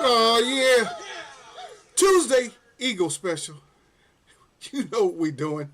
Oh, yeah. Tuesday, Eagle special. You know what we doing.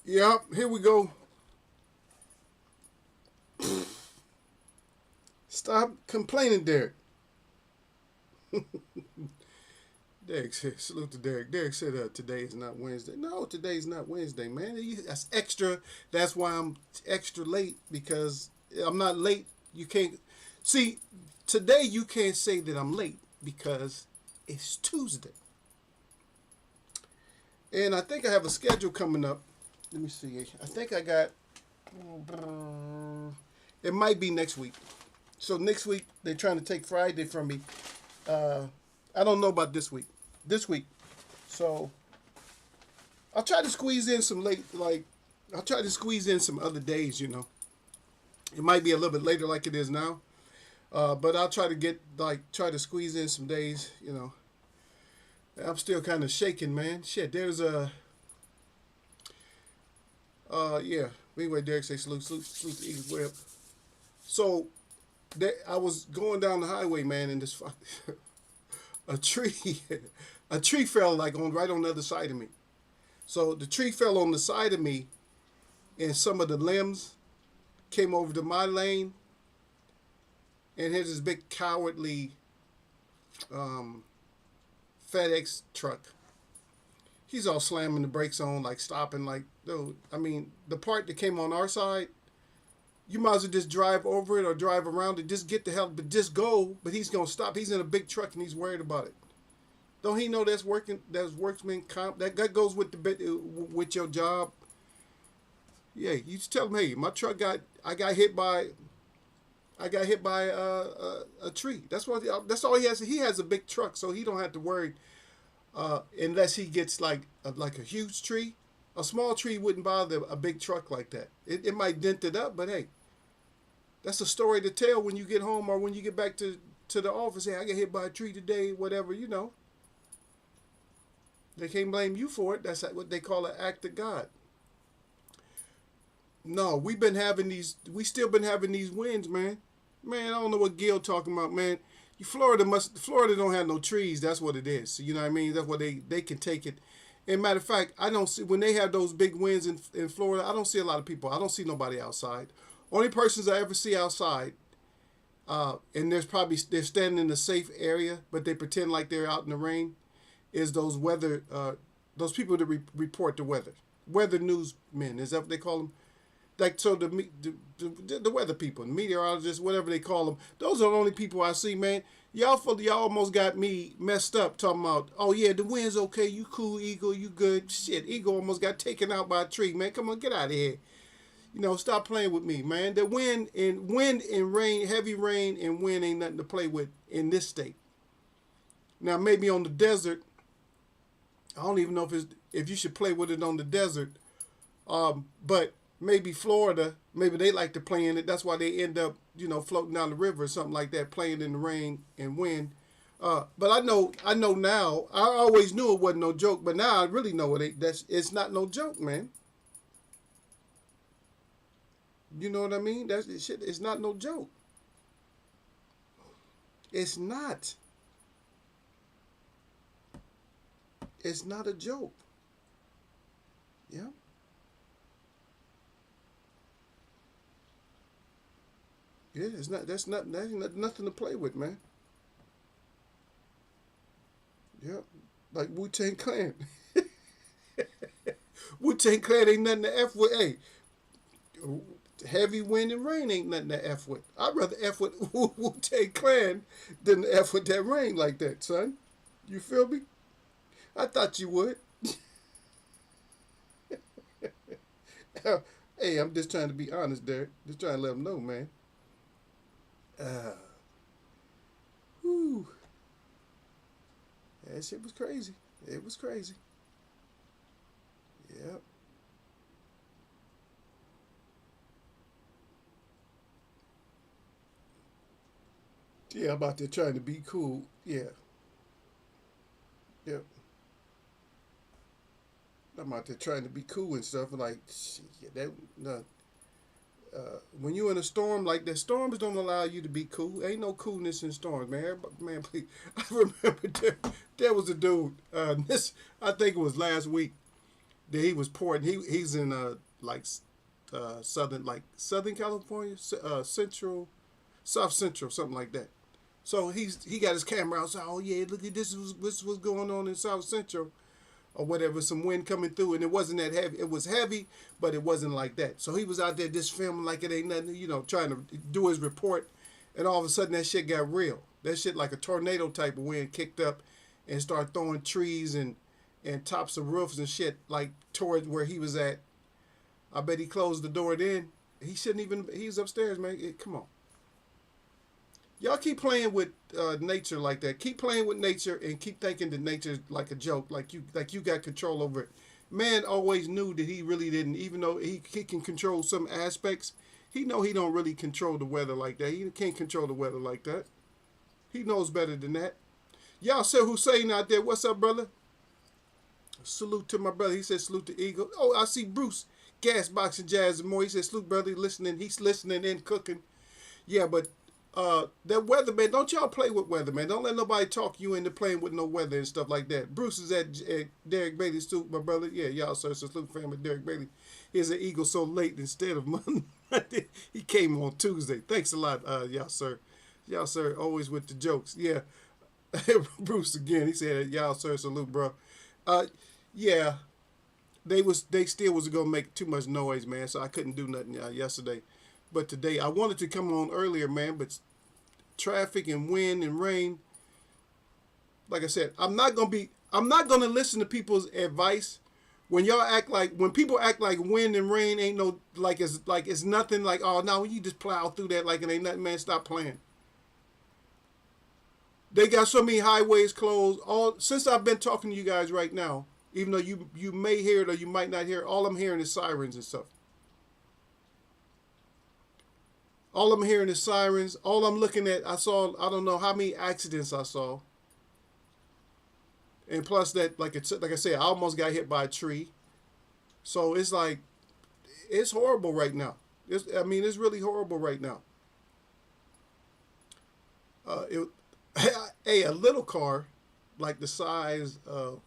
Yep, here we go. Stop complaining, Derek. Derek said, salute to Derek. Derek said today is not Wednesday. No, today's not Wednesday, man. That's extra. That's why I'm extra late because I'm not late. You can't see today. You can't say that I'm late because it's Tuesday, and I think I have a schedule coming up. Let me see. I think I got. It might be next week. So next week they're trying to take Friday from me. Uh, I don't know about this week. This week, so I'll try to squeeze in some late. Like I'll try to squeeze in some other days. You know, it might be a little bit later like it is now. But I'll try to get try to squeeze in some days. You know, I'm still kind of shaking, man. Shit, there's a. Yeah. Anyway, Derek say salute to Eagles Web. So, I was going down the highway, man, and this a tree, a tree fell right on the other side of me. So the tree fell on the side of me, and some of the limbs came over to my lane, and here's this big cowardly um, FedEx truck. He's all slamming the brakes on, like stopping, like, dude. I mean, the part that came on our side, you might as well just drive over it or drive around it. Just get the hell, but just go. But he's gonna stop. He's in a big truck and he's worried about it. Don't he know that's working? That's workman comp. That goes with the bit with your job. Yeah, you just tell him, hey, my truck got. I got hit by. I got hit by a tree. That's what. That's all he has. He has a big truck, so he don't have to worry. Unless he gets like a huge tree, a small tree wouldn't bother a big truck like that. It might dent it up, but hey, that's a story to tell when you get home or when you get back to the office. Hey, I got hit by a tree today, whatever, you know. They can't blame you for it. That's what they call an act of God. No, we still been having these winds, man. Man, I don't know what Gil talking about, man. Florida don't have no trees. That's what it is. You know what I mean? That's what they can take it. And matter of fact, I don't see when they have those big winds in Florida. I don't see a lot of people. I don't see nobody outside. Only persons I ever see outside, and they're standing in a safe area, but they pretend like they're out in the rain. Is those people that report the weather newsmen? Is that what they call them? Like so the weather people, the meteorologists, whatever they call them. Those are the only people I see, man. Y'all almost got me messed up talking about. Oh yeah, the wind's okay. You cool, Eagle. You good? Shit, Eagle almost got taken out by a tree, man. Come on, get out of here. You know, stop playing with me, man. The wind and rain, heavy rain and wind ain't nothing to play with in this state. Now maybe on the desert, I don't even know if you should play with it on the desert. But maybe Florida, maybe they like to play in it. That's why they end up, floating down the river or something like that, playing in the rain and wind. But I know now. I always knew it wasn't no joke, but now I really know it's not no joke, man. You know what I mean? That's shit. It's not no joke. It's not. It's not a joke. Yeah. Yeah, it's not. That ain't nothing to play with, man. Yep. Like Wu-Tang Clan. Wu-Tang Clan ain't nothing to F with. Hey, heavy wind and rain ain't nothing to F with. I'd rather F with Wu-Tang Clan than to F with that rain like that, son. You feel me? I thought you would. Hey, I'm just trying to be honest, Derek. Just trying to let them know, man. Uh, whew. That shit was crazy. It was crazy. Yep. Yeah, I'm out there trying to be cool. Yeah. Yep. I'm out there trying to be cool and stuff. Like, shit, that, no, when you in a storm like that, storms don't allow you to be cool. Ain't no coolness in storms, man. Man, please. I remember there was a dude. This I think it was last week that he was pouring. He's in like Southern California, Central, South Central, something like that. So he got his camera out. So, oh yeah, look at this was going on in South Central or whatever, some wind coming through, and it wasn't that heavy. It was heavy, but it wasn't like that. So he was out there just filming like it ain't nothing, trying to do his report, and all of a sudden that shit got real. That shit like a tornado type of wind kicked up and started throwing trees and tops of roofs and shit like towards where he was at. I bet he closed the door then. He shouldn't even. He's upstairs, man. Come on. Y'all keep playing with nature like that. Keep playing with nature and keep thinking that nature's like a joke, like you got control over it. Man always knew that he really didn't, even though he can control some aspects. He know he don't really control the weather like that. He can't control the weather like that. He knows better than that. Y'all said Hussein out there. What's up, brother? Salute to my brother. He said salute to Eagle. Oh, I see Bruce Gas Boxing Jazz and more. He said salute, brother. Listening. He's listening and cooking. Yeah, but that weather, man, don't y'all play with weather, man. Don't let nobody talk you into playing with no weather and stuff like that. Bruce is at Derek Bailey's too, my brother. Yeah, y'all, sir. So salute family, Derek Bailey. Here's an Eagle so late instead of Monday. He came on Tuesday. Thanks a lot, y'all, sir. Y'all, sir, always with the jokes. Yeah. Bruce again. He said, y'all, sir, salute, bro. Uh, yeah, they still was gonna make too much noise, man. So I couldn't do nothing yesterday. But today I wanted to come on earlier, man. But traffic and wind and rain. Like I said, I'm not gonna listen to people's advice when people act like wind and rain ain't no like it's nothing, like, oh no, you just plow through that like it ain't nothing, man. Stop playing. They got so many highways closed. All since I've been talking to you guys right now, even though you may hear it or you might not hear it, all I'm hearing is sirens and stuff. All I'm hearing is sirens. All I'm looking at, I don't know how many accidents I saw. And plus that, like I said, I almost got hit by a tree. So it's like, it's horrible right now. It's really horrible right now. It, hey, a little car, like the size of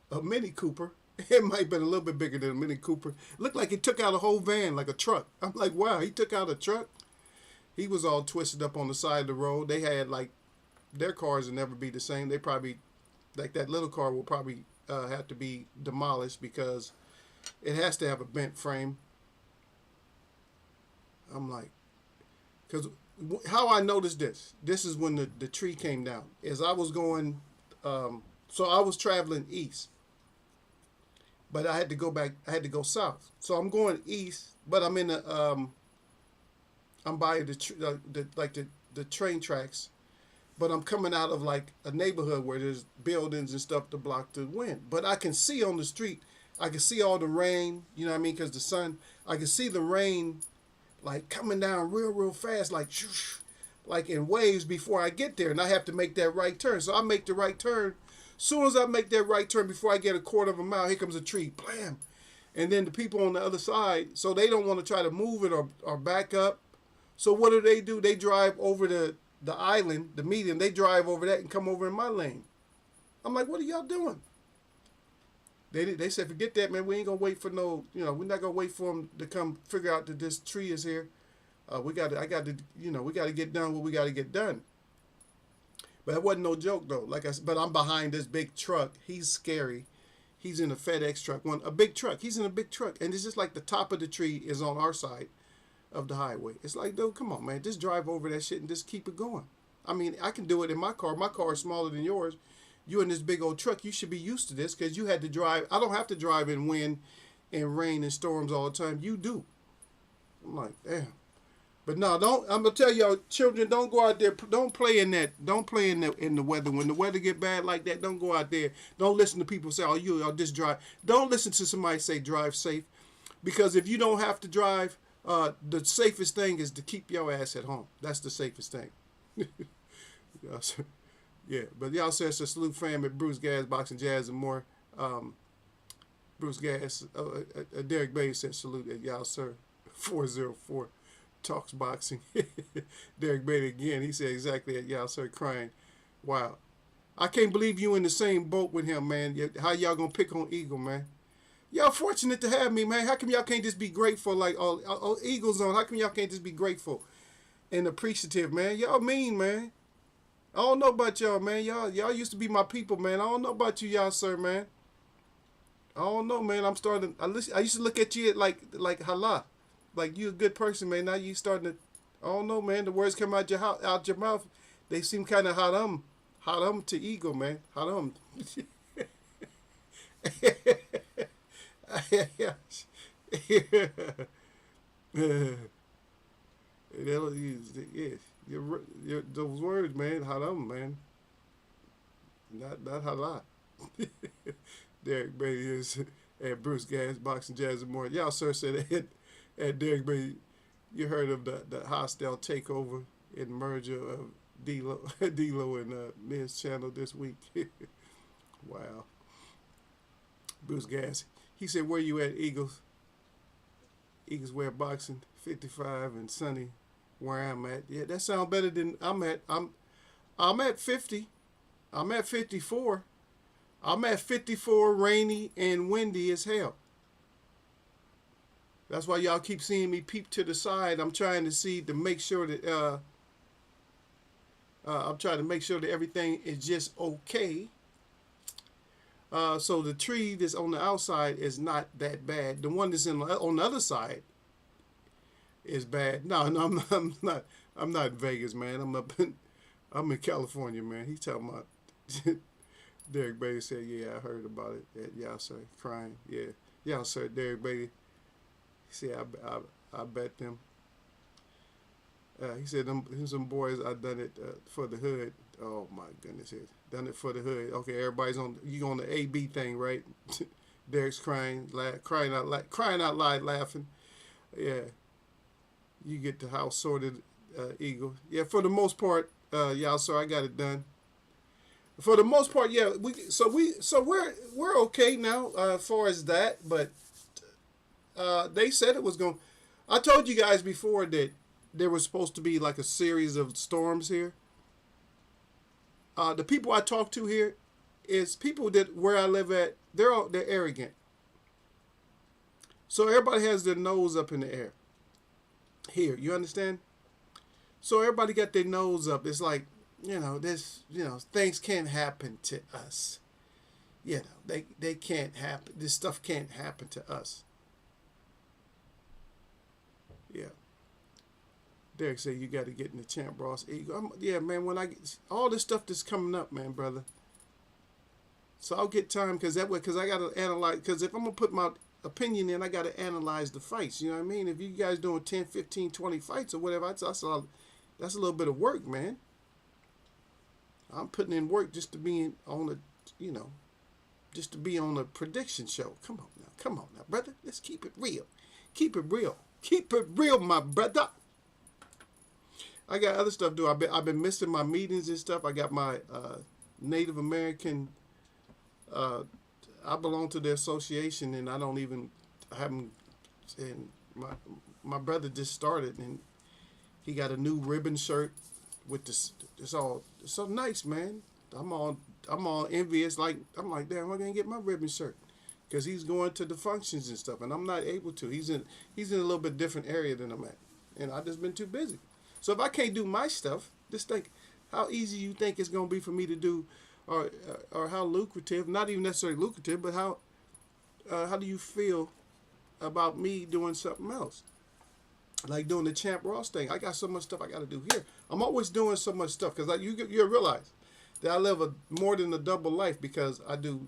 a Mini Cooper, it might have been a little bit bigger than a Mini Cooper. Looked like it took out a whole van, like a truck. I'm like, wow, he took out a truck? He was all twisted up on the side of the road. They had like, their cars will never be the same. They probably, like that little car will probably have to be demolished because it has to have a bent frame. I'm like, because how I noticed this is when the tree came down. As I was going, so I was traveling east, but I had to go back. I had to go south. So I'm going east, but I'm in I'm by the train tracks, but I'm coming out of like a neighborhood where there's buildings and stuff to block the wind. But I can see on the street, I can see all the rain. You know what I mean? Because the sun, I can see the rain like coming down real fast, like shoosh, like in waves before I get there, and I have to make that right turn. So I make the right turn. Soon as I make that right turn, before I get a quarter of a mile, here comes a tree, blam, and then the people on the other side, so they don't want to try to move it or back up. So what do? They drive over the island, the median. They drive over that and come over in my lane. I'm like, what are y'all doing? They said, forget that, man. We ain't gonna wait for no, we're not gonna wait for them to come figure out that this tree is here. I got to, we got to get done what we got to get done. But that wasn't no joke though. Like I said, but I'm behind this big truck. He's scary. He's in a FedEx truck, a big truck. He's in a big truck, and it's just like the top of the tree is on our side of the highway. It's like, dude, come on, man, just drive over that shit and just keep it going. I mean, I can do it in my car. My car is smaller than yours. You in this big old truck, you should be used to this because you had to drive. I don't have to drive in wind and rain and storms all the time. You do. I'm like, damn. But no, don't. I'm gonna tell y'all, children, don't go out there. Don't play in that. Don't play in the weather. When the weather get bad like that, don't go out there. Don't listen to people say, "Oh, I'll just drive." Don't listen to somebody say drive safe, because if you don't have to drive, the safest thing is to keep your ass at home. That's the safest thing. Yeah, but y'all says a salute fam at Bruce Gas, Boxing Jazz, and more. Bruce Gas, Derek Bay said salute at y'all, sir. 404 Talks Boxing. Derek Bay again. He said exactly at y'all, sir. Crying. Wow. I can't believe you in the same boat with him, man. How y'all gonna pick on Eagle, man? Y'all fortunate to have me, man. How come y'all can't just be grateful like all Eagles on? How come y'all can't just be grateful and appreciative, man? Y'all mean, man. I don't know about y'all, man. Y'all used to be my people, man. I don't know about you, y'all, sir, man. I don't know, man. I used to look at you like hala, like you a good person, man. Now you starting to. I don't know, man. The words come out your mouth. They seem kind of hot to Eagle, man. Hot yeah. Those words, man, haram, man. Not halal. Derek Bay is at Bruce Gas, Boxing Jazz, and more. Y'all, sir, said at Derek Bay, you heard of the hostile takeover and merger of D-Lo and Miz channel this week. Wow. Bruce Gas. He said, where you at, Eagles? Eagles wear boxing, 55, and Sunny, where I'm at. Yeah, that sounds better than I'm at. I'm at 50. I'm at 54. I'm at 54, rainy and windy as hell. That's why y'all keep seeing me peep to the side. I'm trying to see to make sure that I'm trying to make sure that everything is just okay. So the tree that's on the outside is not that bad. The one that's on the other side is bad. No, I'm not. I'm not in Vegas, man. I'm in California, man. He's talking about. Derek Beatty said, "Yeah, I heard about it." Y'all sir, crying. Yeah, y'all sir, Derek Beatty. He said, "I bet them." He said, "Some boys, I done it for the hood." Oh my goodness, done it for the hood. Okay, everybody's on. You on the AB thing, right? Derek's crying out loud, laughing. Yeah, you get the house sorted, Eagle. Yeah, for the most part, y'all. So I got it done. For the most part, yeah. We're okay now as far as that. But they said it was going. I told you guys before that there was supposed to be like a series of storms here. The people I talk to here is people that where I live at. They're arrogant. So everybody has their nose up in the air. Here, you understand? So everybody got their nose up. It's like, things can't happen to us. They can't happen. This stuff can't happen to us. Yeah. Derek said you got to get in the Champ Ross Eagle. Yeah, man. When I get all this stuff that's coming up, man, brother. So I'll get time because I got to analyze. Because if I'm gonna put my opinion in, I got to analyze the fights. You know what I mean? If you guys doing 10, 15, 20 fights or whatever, that's a little bit of work, man. I'm putting in work just to be on a prediction show. Come on now, brother. Let's keep it real. Keep it real, my brother. I got other stuff to do. I've been missing my meetings and stuff. I got my Native American. I belong to the association, and and my brother just started, and he got a new ribbon shirt with this. It's so nice, man. I'm all envious. I'm like, damn, I'm gonna get my ribbon shirt, because he's going to the functions and stuff, and I'm not able to. He's in a little bit different area than I'm at. and I just been too busy. So if I can't do my stuff, just think how easy you think it's gonna be for me to do, or how lucrative, not even necessarily lucrative, but how do you feel about me doing something else? Like doing the Champ Ross thing. I got so much stuff I got to do here. I'm always doing so much stuff because you realize that I live a more than a double life because I do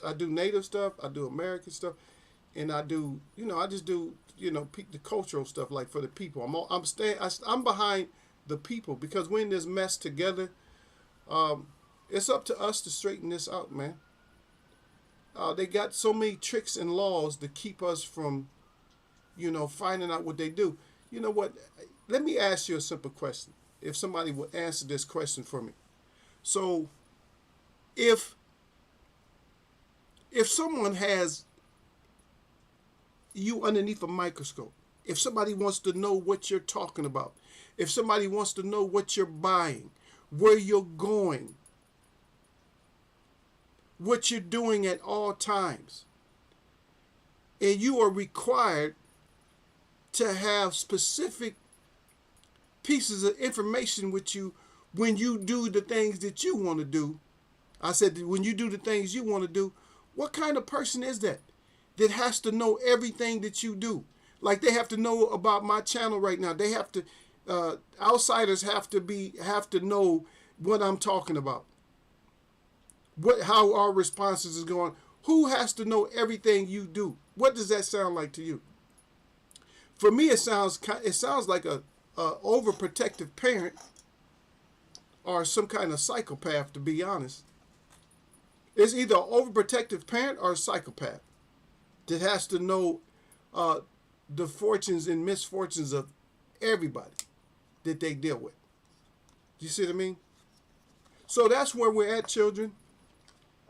Native stuff, I do American stuff, and I do I just do the cultural stuff like for the people. I'm behind the people because we're in this mess together. It's up to us to straighten this out, man. They got so many tricks and laws to keep us from finding out what they do. You know what? Let me ask you a simple question. If somebody would answer this question for me. So, if someone has you underneath a microscope, if somebody wants to know what you're talking about, if somebody wants to know what you're buying, where you're going, what you're doing at all times, and you are required to have specific pieces of information with you when you do the things that you want to do. I said that when you do the things you want to do, what kind of person is that has to know everything that you do? Like they have to know about my channel right now. They have to, outsiders have to know what I'm talking about. How our responses is going. Who has to know everything you do? What does that sound like to you? For me, it sounds like a overprotective parent or some kind of psychopath, to be honest. It's either an overprotective parent or a psychopath that has to know the fortunes and misfortunes of everybody that they deal with. You see what I mean? So that's where we're at, children.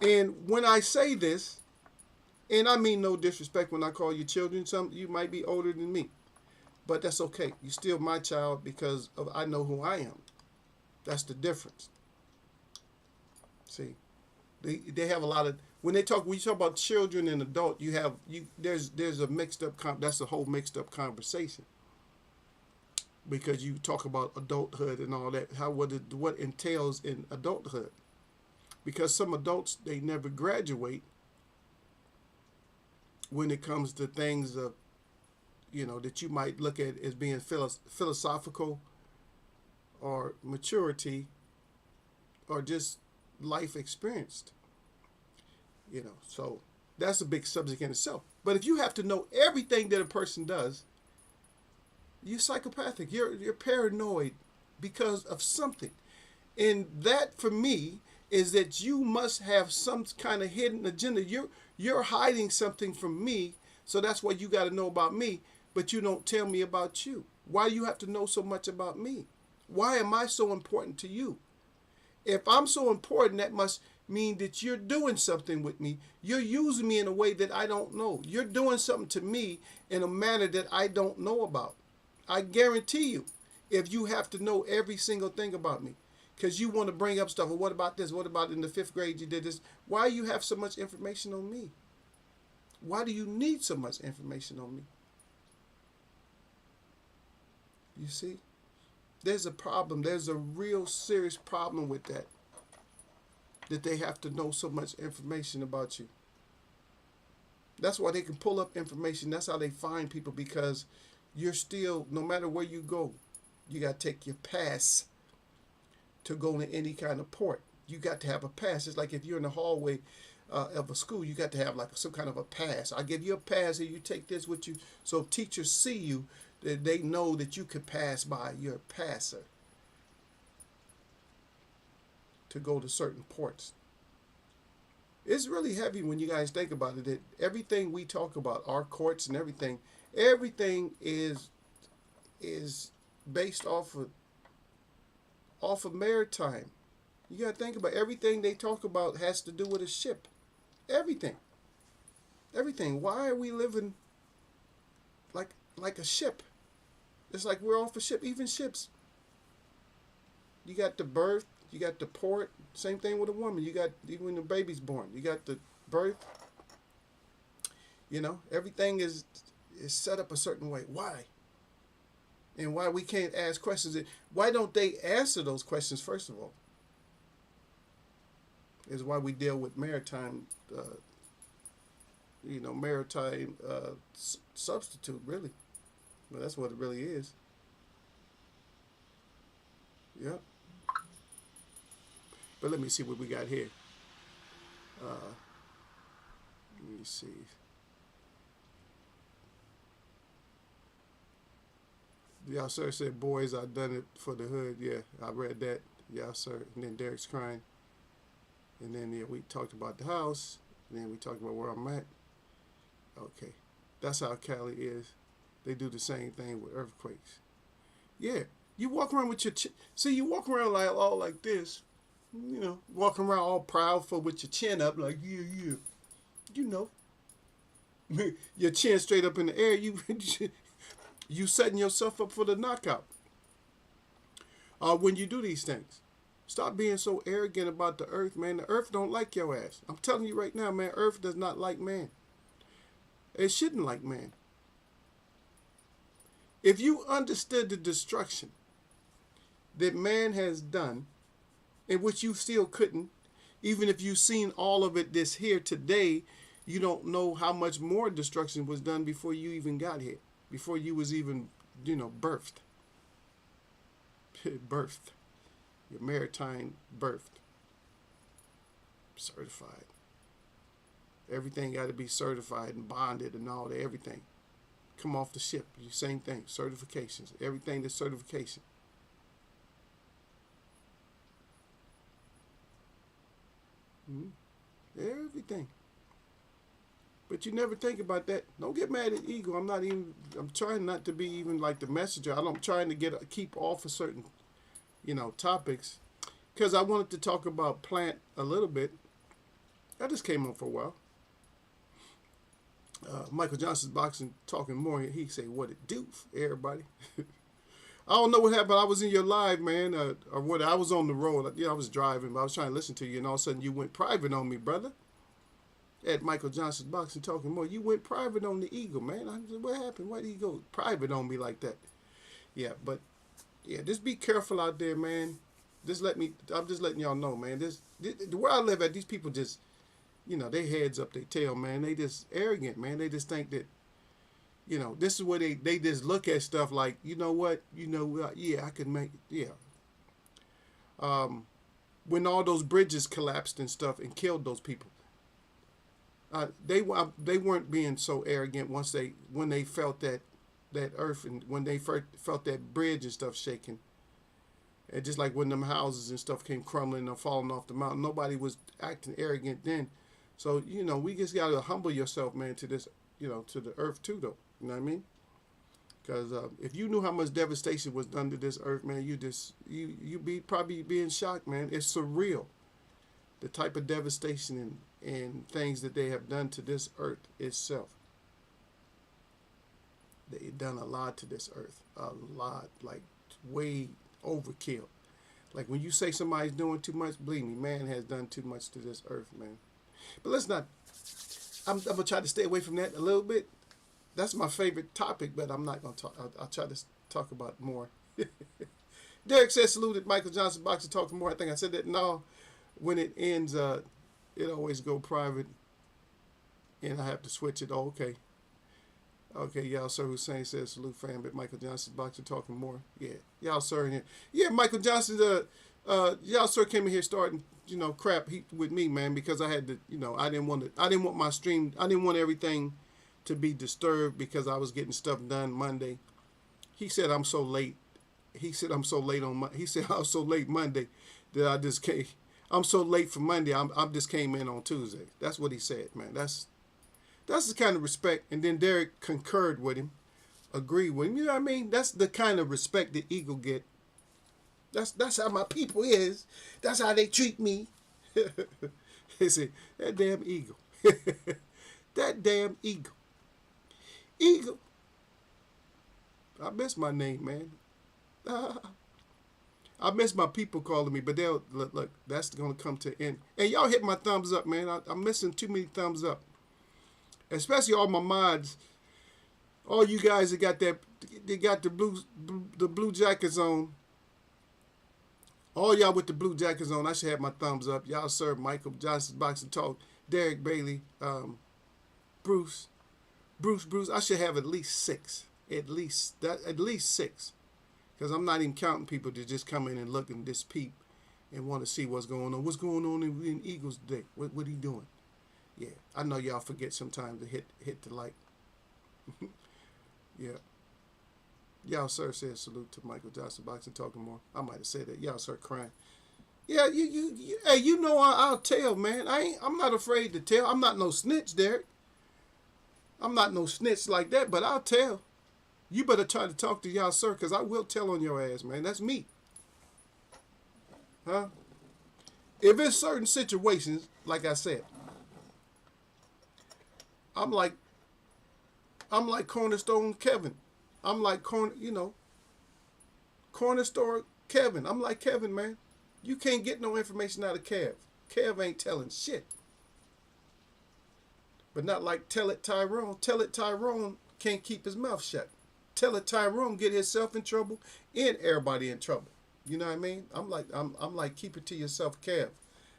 And when I say this, and I mean no disrespect when I call you children, you might be older than me, but that's okay. You're still my child because I know who I am. That's the difference. See, they have a lot of when you talk about children and adult, there's a mixed up that's a whole mixed up conversation because you talk about adulthood and all that, what entails in adulthood. Because some adults, they never graduate when it comes to things of, that you might look at as being philosophical or maturity or just life experienced. So that's a big subject in itself. But if you have to know everything that a person does, you're psychopathic. You're paranoid because of something. And that, for me, is that you must have some kind of hidden agenda. You're hiding something from me, so that's why you got to know about me, but you don't tell me about you. Why do you have to know so much about me? Why am I so important to you? If I'm so important, that must mean that you're doing something with me. You're using me in a way that I don't know. You're doing something to me in a manner that I don't know about. I guarantee you, if you have to know every single thing about me, because you want to bring up stuff. Well, what about this? What about in the 5th grade you did this? Why do you have so much information on me? Why do you need so much information on me? You see? There's a problem. There's a real serious problem with that. That they have to know so much information about you. That's why they can pull up information. That's how they find people, because you're still, no matter where you go, you got to take your pass to go to any kind of port. You got to have a pass. It's like if you're in the hallway of a school, you got to have like some kind of a pass. I give you a pass and you take this with you. So if teachers see you, that they know that you could pass by. You're a passer to go to certain ports. It's really heavy when you guys think about it. That everything we talk about, our courts and everything is based off of maritime. You got to think about everything they talk about has to do with a ship. Everything. Why are we living like a ship? It's like we're off a ship. Even ships. You got the berth. You got the port. Same thing with a woman. You got, even when the baby's born, you got the birth. Everything is set up a certain way. Why? And why we can't ask questions. Why don't they answer those questions, first of all? Is why we deal with maritime, maritime substitute, really. Well, that's what it really is. Yeah. But let me see what we got here. Let me see. Y'all sir said, boys, I done it for the hood. Yeah, I read that. Y'all sir. And then Derek's crying. And then yeah, we talked about the house. And then we talked about where I'm at. Okay. That's how Cali is. They do the same thing with earthquakes. Yeah. You walk around with your see, you walk around like all like this. Walking around all proudful with your chin up, like yeah. You know, your chin straight up in the air. You setting yourself up for the knockout. When you do these things, stop being so arrogant about the earth, man. The earth don't like your ass. I'm telling you right now, man. Earth does not like man. It shouldn't like man. If you understood the destruction that man has done, in which you still couldn't, even if you've seen all of it this here today, you don't know how much more destruction was done before you even got here, before you was even, birthed. Birthed. Your maritime birthed. Certified. Everything got to be certified and bonded and all that, everything. Come off the ship, same thing, certifications, everything that's certification. Everything. But you never think about that. Don't get mad at ego. I'm trying not to be even like the messenger. I'm trying to keep off of certain, topics. Because I wanted to talk about plant a little bit. I just came on for a while. Michael Johnson's boxing talking more. He say, what it do for everybody? I don't know what happened. I was in your live, man, or what? I was on the road. I was driving, but I was trying to listen to you, and all of a sudden you went private on me, brother. At Michael Johnson's boxing talking more, you went private on the Eagle, man. I said, what happened? Why did he go private on me like that? Yeah, but yeah, just be careful out there, man. I'm just letting y'all know, man. Where I live at, these people just, they heads up their tail, man. They just arrogant, man. They just think that, this is where they just look at stuff like, you know what, yeah, I could make it, yeah. When all those bridges collapsed and stuff and killed those people, they weren't being so arrogant when they felt that earth, and when they first felt that bridge and stuff shaking, and just like when them houses and stuff came crumbling or falling off the mountain, nobody was acting arrogant then. So we just gotta humble yourself, man, to this, to the earth too, though. You know what I mean? Because if you knew how much devastation was done to this earth, man, you'd be probably being shocked, man. It's surreal, the type of devastation and things that they have done to this earth itself. They've done a lot to this earth, a lot, like way overkill. Like when you say somebody's doing too much, believe me, man has done too much to this earth, man. But let's not. I'm gonna try to stay away from that a little bit. That's my favorite topic, but I'm not gonna talk. I'll try to talk about more. Derek says, saluted Michael Johnson boxing talking more. I think I said that. No, when it ends, it always go private, and I have to switch it. Oh, okay. Okay, y'all sir Hussein says, salute fam, but Michael Johnson boxing talking more. Yeah, y'all sir in here. Yeah, Michael Johnson, y'all sir came in here starting, crap with me, man, because I had to, I didn't want my stream, I didn't want everything to be disturbed because I was getting stuff done Monday. He said I'm so late. He said I'm so late he said I was so late Monday that I just came. I'm so late for Monday. I just came in on Tuesday. That's what he said, man. That's the kind of respect. And then Derek concurred with him, agreed with him. You know what I mean? That's the kind of respect that Eagle get. That's how my people is. That's how they treat me. He said, that damn Eagle. That damn Eagle. Eagle. I miss my name, man. I miss my people calling me, but they'll look. That's gonna come to an end. And y'all hit my thumbs up, man. I'm missing too many thumbs up, especially all my mods. All you guys that got that, they got the blue jackets on. All y'all with the blue jackets on, I should have my thumbs up. Y'all serve Michael Johnson's Boxing Talk, Derek Bailey, Bruce, Bruce. I should have at least six. At least six. Because I'm not even counting people to just come in and look and just peep and want to see what's going on. What's going on in Eagles today? What he doing? Yeah, I know y'all forget sometimes to hit the like. Yeah. Y'all sir said salute to Michael Johnson Boxing Talking More. I might have said that. Y'all sir crying. Yeah, you hey, you know I'll tell, man. I'm not afraid to tell. I'm not no snitch, Derek. I'm not no snitch like that, but I'll tell. You better try to talk to y'all sir, because I will tell on your ass, man. That's me. Huh? If it's certain situations, like I said, I'm like Cornerstone Kevin. I'm like Corner Store Kevin. I'm like Kevin, man. You can't get no information out of Kev. Kev ain't telling shit. But not like Tell It Tyrone. Tell It Tyrone can't keep his mouth shut. Tell It Tyrone get himself in trouble and everybody in trouble. You know what I mean? I'm like keep it to yourself, Kev.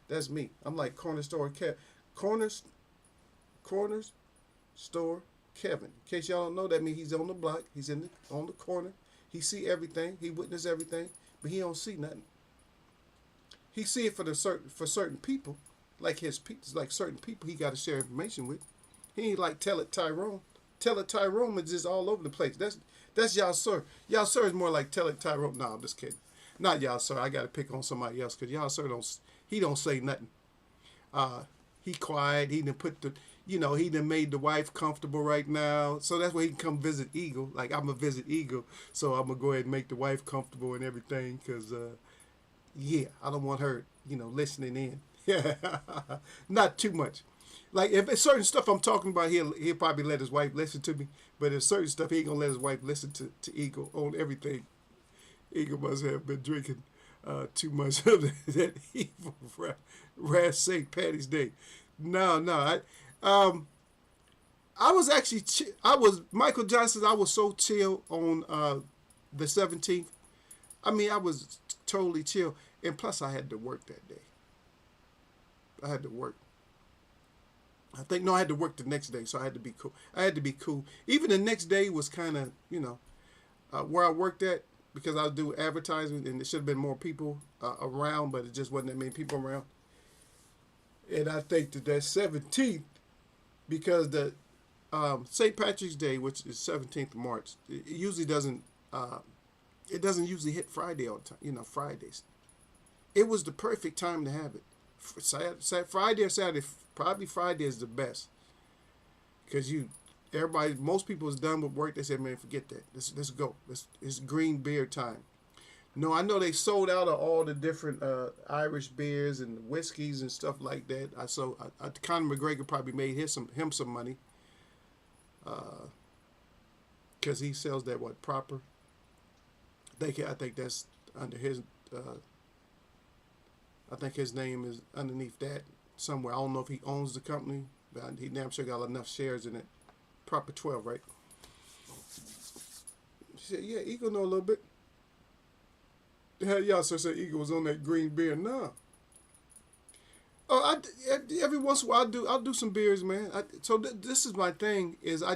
That's me. I'm like Corner Store Kev. Corners Store Kevin. In case y'all don't know, that means he's on the block. He's on the corner. He see everything. He witness everything, but he don't see nothing. He see it for certain people, like certain people he got to share information with. He ain't like Tell It Tyrone. Tell It Tyrone is just all over the place. That's y'all sir. Y'all sir is more like Tell It Tyrone. No, I'm just kidding. Not y'all sir. I got to pick on somebody else because y'all sir don't say nothing. He quiet. He done he done made the wife comfortable right now. So that's why he can come visit Eagle. Like, I'm going to visit Eagle. So I'm going to go ahead and make the wife comfortable and everything. Because, I don't want her, listening in. Not too much. Like, if it's certain stuff I'm talking about, he'll probably let his wife listen to me. But if certain stuff, he ain't going to let his wife listen to Eagle on everything. Eagle must have been drinking too much of that evil Ras St. Patty's Day. No. I was actually, Michael Johnson, I was so chill on the 17th. I mean, I was totally chill. And plus, I had to work that day. I had to work. I had to work the next day, so I had to be cool. Even the next day was kind of, where I worked at, because I do advertising, and there should have been more people around, but it just wasn't that many people around. And I think that 17th, because the St. Patrick's Day, which is 17th of March, it usually doesn't usually hit Friday all the time. Fridays. It was the perfect time to have it. Friday or Saturday, probably Friday is the best, because most people is done with work. They said, man, forget that. Let's go. It's green beer time. No, I know they sold out of all the different Irish beers and whiskeys and stuff like that. Conor McGregor probably made him some money, because he sells that proper. I think that's under his. I think his name is underneath that somewhere. I don't know if he owns the company, but he damn sure got enough shares in it. Proper 12, right? She said, yeah, Eagle know a little bit. Y'all sir said Eagle was on that green beer. No. Oh, every once in a while I'll do some beers, man. So this is my thing. Is I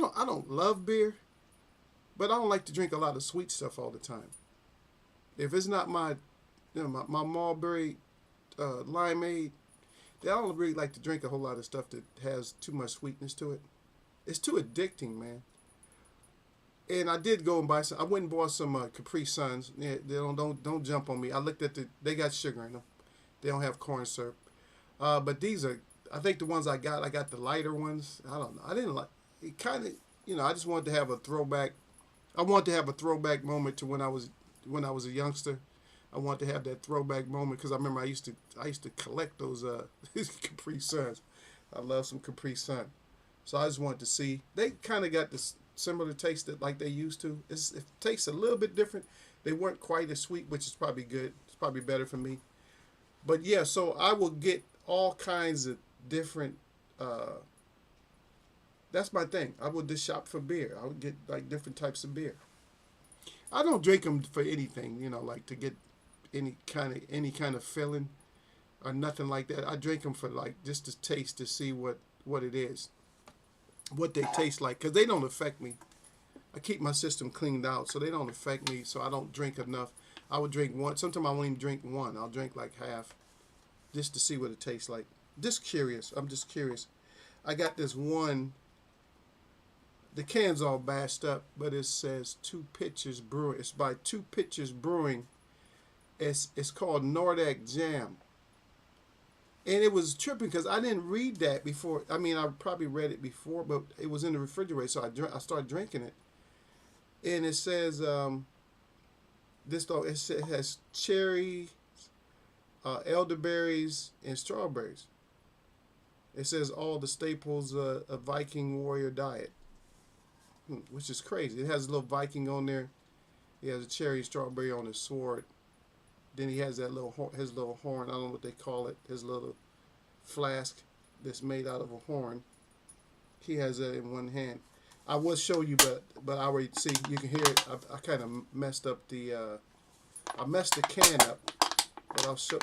don't love beer, but I don't like to drink a lot of sweet stuff all the time. If it's not my Marlboro limeade, then I don't really like to drink a whole lot of stuff that has too much sweetness to it. It's too addicting, man. And I did go and buy some. I went and bought some Capri Suns. Yeah, they don't jump on me. I looked at they got sugar in them. They don't have corn syrup. But these are, I think the ones I got the lighter ones. I don't know. I didn't like it. Kind of, I just wanted to have a throwback. I wanted to have a throwback moment to when I was a youngster. I wanted to have that throwback moment because I remember I used to collect those Capri Suns. I love some Capri Sun. So I just wanted to see. They kind of got this similar taste that like they used to. It tastes a little bit different. They weren't quite as sweet, which is probably good. It's probably better for me. But yeah, so I will get all kinds of different That's my thing. I would just shop for beer. I would get like different types of beer. I don't drink them for anything, like to get any kind of feeling or nothing like that. I drink them for like just to taste to see what it is, what they taste like, because they don't affect me. I keep my system cleaned out, so they don't affect me. So I don't drink enough. I would drink one. Sometimes I won't even drink one. I'll drink like half, just to see what it tastes like. Just curious. I'm just curious. I got this one. The can's all bashed up, but it says Two Pitchers Brewing. It's by Two Pitchers Brewing. It's called Nordic Jam. And it was tripping because I didn't read that before. I mean, I probably read it before, but it was in the refrigerator, so I started drinking it. And it says it has cherry, elderberries, and strawberries. It says all the staples of a Viking warrior diet, which is crazy. It has a little Viking on there. He has a cherry strawberry on his sword. Then he has his little horn. I don't know what they call it. His little flask that's made out of a horn. He has that in one hand. I will show you, but I already see. You can hear it. I kind of messed up I messed the can up, but I'll show.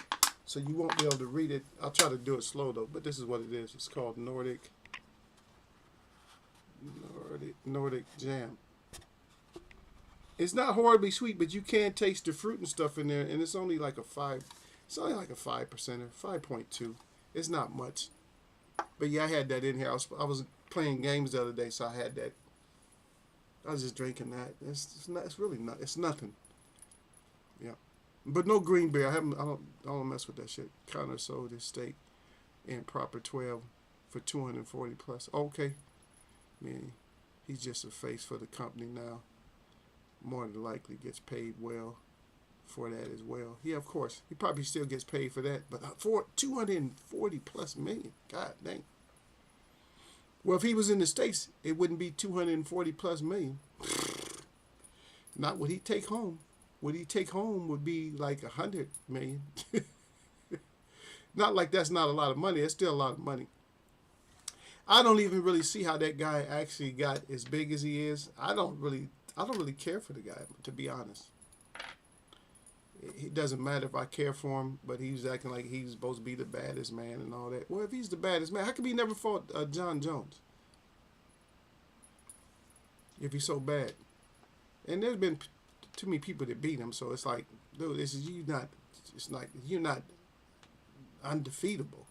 So you won't be able to read it. I'll try to do it slow though. But this is what it is. It's called Nordic Jam. It's not horribly sweet, but you can taste the fruit and stuff in there, and it's only like a 5. It's only like a 5%, 5.2. It's not much. But yeah, I had that in here. I was playing games the other day, so I had that. I was just drinking that. It's really not. It's nothing. Yeah, but no green beer. I don't mess with that shit. Connor sold his steak in proper 12 for 240 plus. Okay, man, he's just a face for the company now. More than likely gets paid well for that as well. Yeah, of course. He probably still gets paid for that, but for 240 plus million. God dang. Well, if he was in the States, it wouldn't be 240 plus million. Not what he take home. What he take home would be like 100 million. Not like that's not a lot of money. It's still a lot of money. I don't even really see how that guy actually got as big as he is. I don't really care for the guy, to be honest. It doesn't matter if I care for him, but he's acting like he's supposed to be the baddest man and all that. Well, if he's the baddest man, how come he never fought John Jones? If he's so bad. And there's been too many people that beat him, so it's like, dude, you're not undefeatable.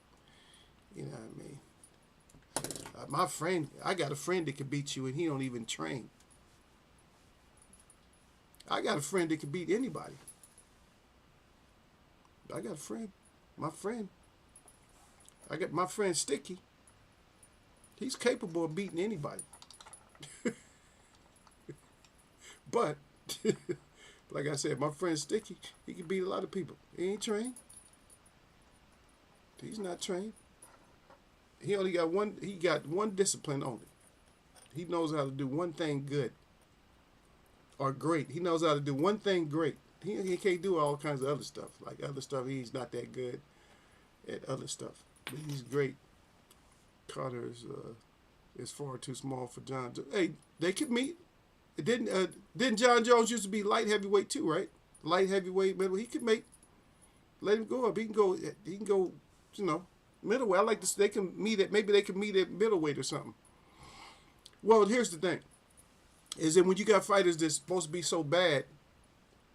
You know what I mean? I got a friend that can beat you and he don't even train. I got a friend that can beat anybody. I got a friend. I got my friend Sticky. He's capable of beating anybody. But, like I said, my friend Sticky, he can beat a lot of people. He ain't trained. He's not trained. He got one discipline only. He knows how to do one thing good. Or great. He knows how to do one thing great. He can't do all kinds of other stuff. Like other stuff, he's not that good at other stuff. But he's great. Carter is far too small for John Jones. Hey, they could meet. Didn't John Jones used to be light heavyweight too, right? Light heavyweight, middle. He could let him go up. He can go, middleweight. I like this. Maybe they can meet at middleweight or something. Well, here's the thing. Is that when you got fighters that's supposed to be so bad,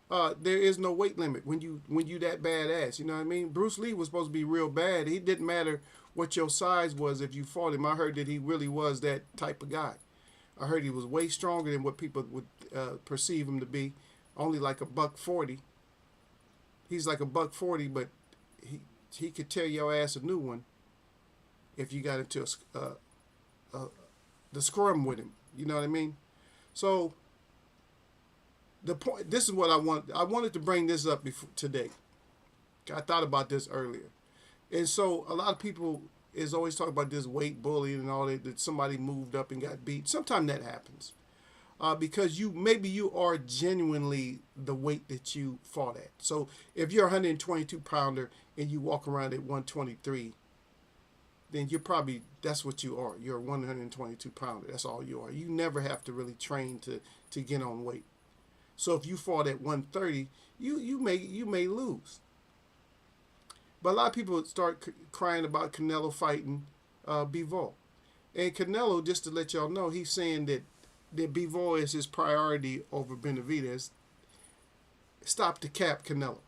there is no weight limit when you that badass. You know what I mean? Bruce Lee was supposed to be real bad. He didn't matter what your size was if you fought him. I heard that he really was that type of guy. I heard he was way stronger than what people would perceive him to be. Only like $140. He's like $140, but he could tear your ass a new one if you got into the scrum with him. You know what I mean? So the point. This is what I want. I wanted to bring this up today. I thought about this earlier, and so a lot of people is always talking about this weight bullying and all that somebody moved up and got beat. Sometimes that happens because maybe you are genuinely the weight that you fought at. So if you're a 122 pounder and you walk around at 123, then that's what you are. You're a 122 pounder. That's all you are. You never have to really train to get on weight. So if you fought at 130, you may lose. But a lot of people start crying about Canelo fighting Bivol. And Canelo, just to let y'all know, he's saying that Bivol is his priority over BnVDZ. Stop the cap, Canelo.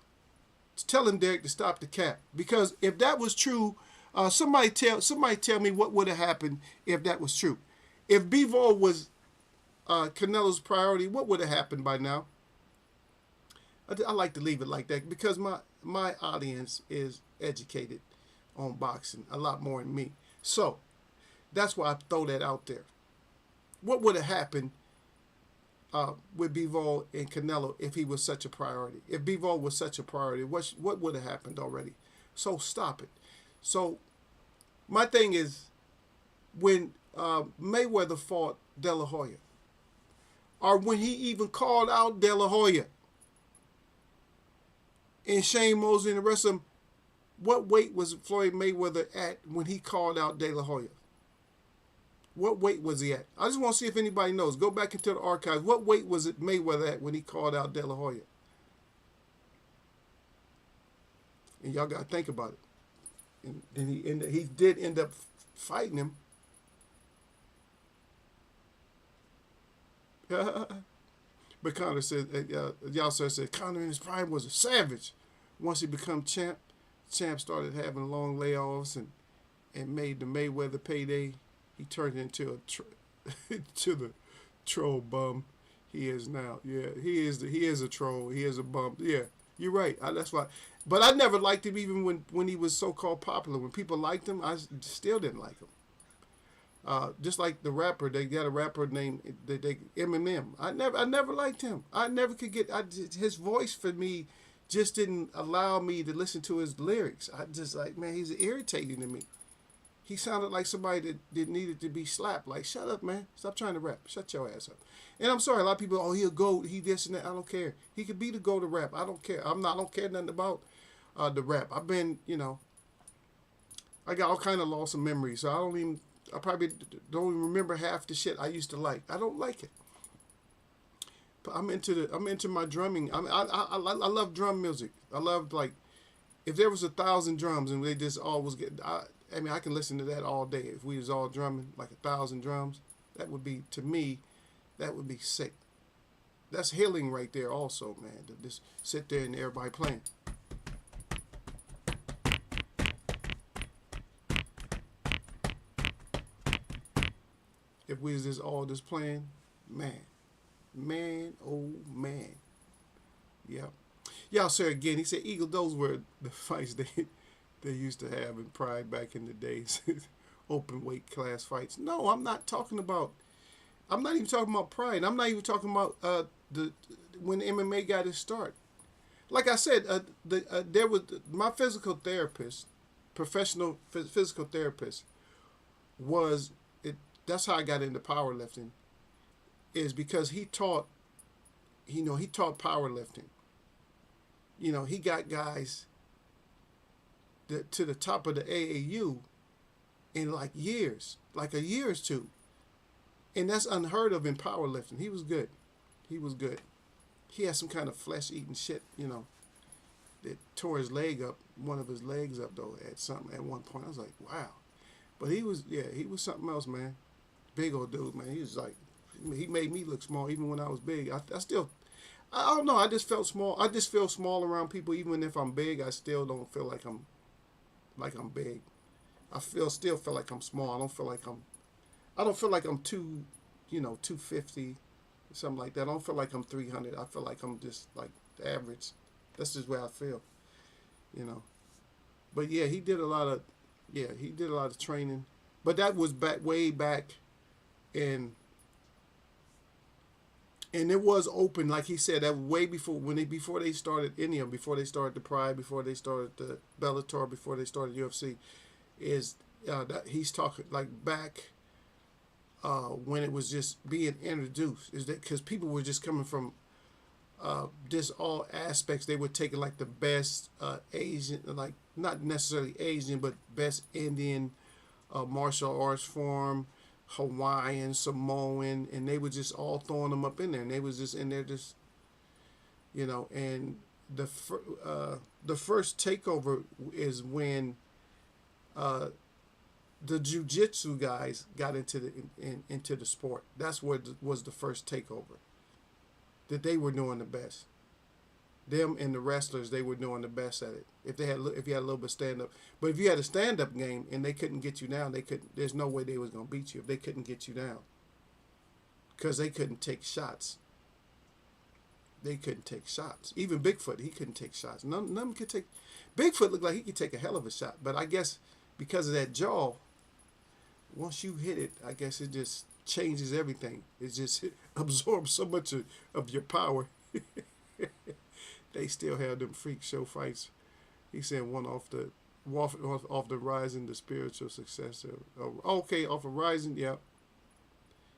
Tell him, Derek, to stop the cap. Because if that was true, somebody tell me what would have happened if that was true. If Bivol was Canelo's priority, what would have happened by now? I like to leave it like that because my audience is educated on boxing a lot more than me. So that's why I throw that out there. What would have happened with Bivol and Canelo if he was such a priority? If Bivol was such a priority, what would have happened already? So stop it. So my thing is, when Mayweather fought De La Hoya, or when he even called out De La Hoya and Shane Mosley and the rest of them, what weight was Floyd Mayweather at when he called out De La Hoya? What weight was he at? I just want to see if anybody knows. Go back into the archives. What weight was it Mayweather at when he called out De La Hoya? And y'all got to think about it. And then he did end up fighting him. But Conor said, y'all said Conor in his prime was a savage. Once he become champ started having long layoffs and made the Mayweather payday. He turned into to the troll bum he is now. Yeah, he is a troll. He is a bum. Yeah, you're right. That's why. But I never liked him even when he was so-called popular. When people liked him, I still didn't like him. Just like the rapper, they got a rapper named Eminem. I never liked him. I never could get his voice for me. Just didn't allow me to listen to his lyrics. I just like, man, he's irritating to me. He sounded like somebody that needed to be slapped. Like, shut up, man. Stop trying to rap. Shut your ass up. And I'm sorry, a lot of people, he'll go, he this and that. I don't care. He could be the go to rap. I don't care. I don't care nothing about the rap. I've been, I got all kind of loss of memory. So I probably don't even remember half the shit I used to like. I don't like it. But I'm into my drumming. I love drum music. I love, like, if there was 1,000 drums and they just all was getting, I can listen to that all day. If we was all drumming like 1,000 drums, that would be, to me, that would be sick. That's healing right there also, man, to just sit there and everybody playing. If we was just all just playing, man, oh man. Yep. Y'all, sir, again, he said, Eagle, those were the fights they used to have in Pride back in the days. Open weight class fights. No, I'm not even talking about Pride. I'm not even talking about when MMA got its start. Like I said, there was my physical therapist, professional physical therapist, was it. That's how I got into powerlifting. Is because he taught powerlifting. He got guys to the top of the AAU in like years, like a year or two. And that's unheard of in powerlifting. He was good. He had some kind of flesh-eating shit, that tore his leg up, one of his legs up, though, at one point. I was like, wow. But he was something else, man. Big old dude, man. He was like, he made me look small even when I was big. I don't know. I just felt small. I just feel small around people. Even if I'm big, I still don't feel like I'm big. I still feel like I'm small. I don't feel like I'm 250, something like that. I don't feel like I'm 300. I feel like I'm just like average. That's just where I feel, But yeah, he did a lot of training. But that was way back and it was open, like he said, that way before before they started any of them, before they started the Pride, before they started the Bellator, before they started UFC, that he's talking like back when it was just being introduced. Is that because people were just coming from just all aspects. They were taking like the best Asian, like not necessarily Asian, but best Indian, martial arts form, Hawaiian, Samoan, and they were just all throwing them up in there, and they was just in there just, and the first takeover is when uh, the jujitsu guys got into the sport. That's what was the first takeover. That they were doing the best. Them and the wrestlers, they were doing the best at it. If you had a little bit of stand up, but if you had a stand up game and they couldn't get you down, they could. There's no way they was gonna beat you if they couldn't get you down. Because they couldn't take shots. They couldn't take shots. Even Bigfoot, he couldn't take shots. None of them could take. Bigfoot looked like he could take a hell of a shot, but I guess because of that jaw, once you hit it, I guess it just changes everything. It just absorbs so much of your power. They still have them freak show fights. He said one off the Rising, the spiritual successor. Okay, off of Rising, yeah.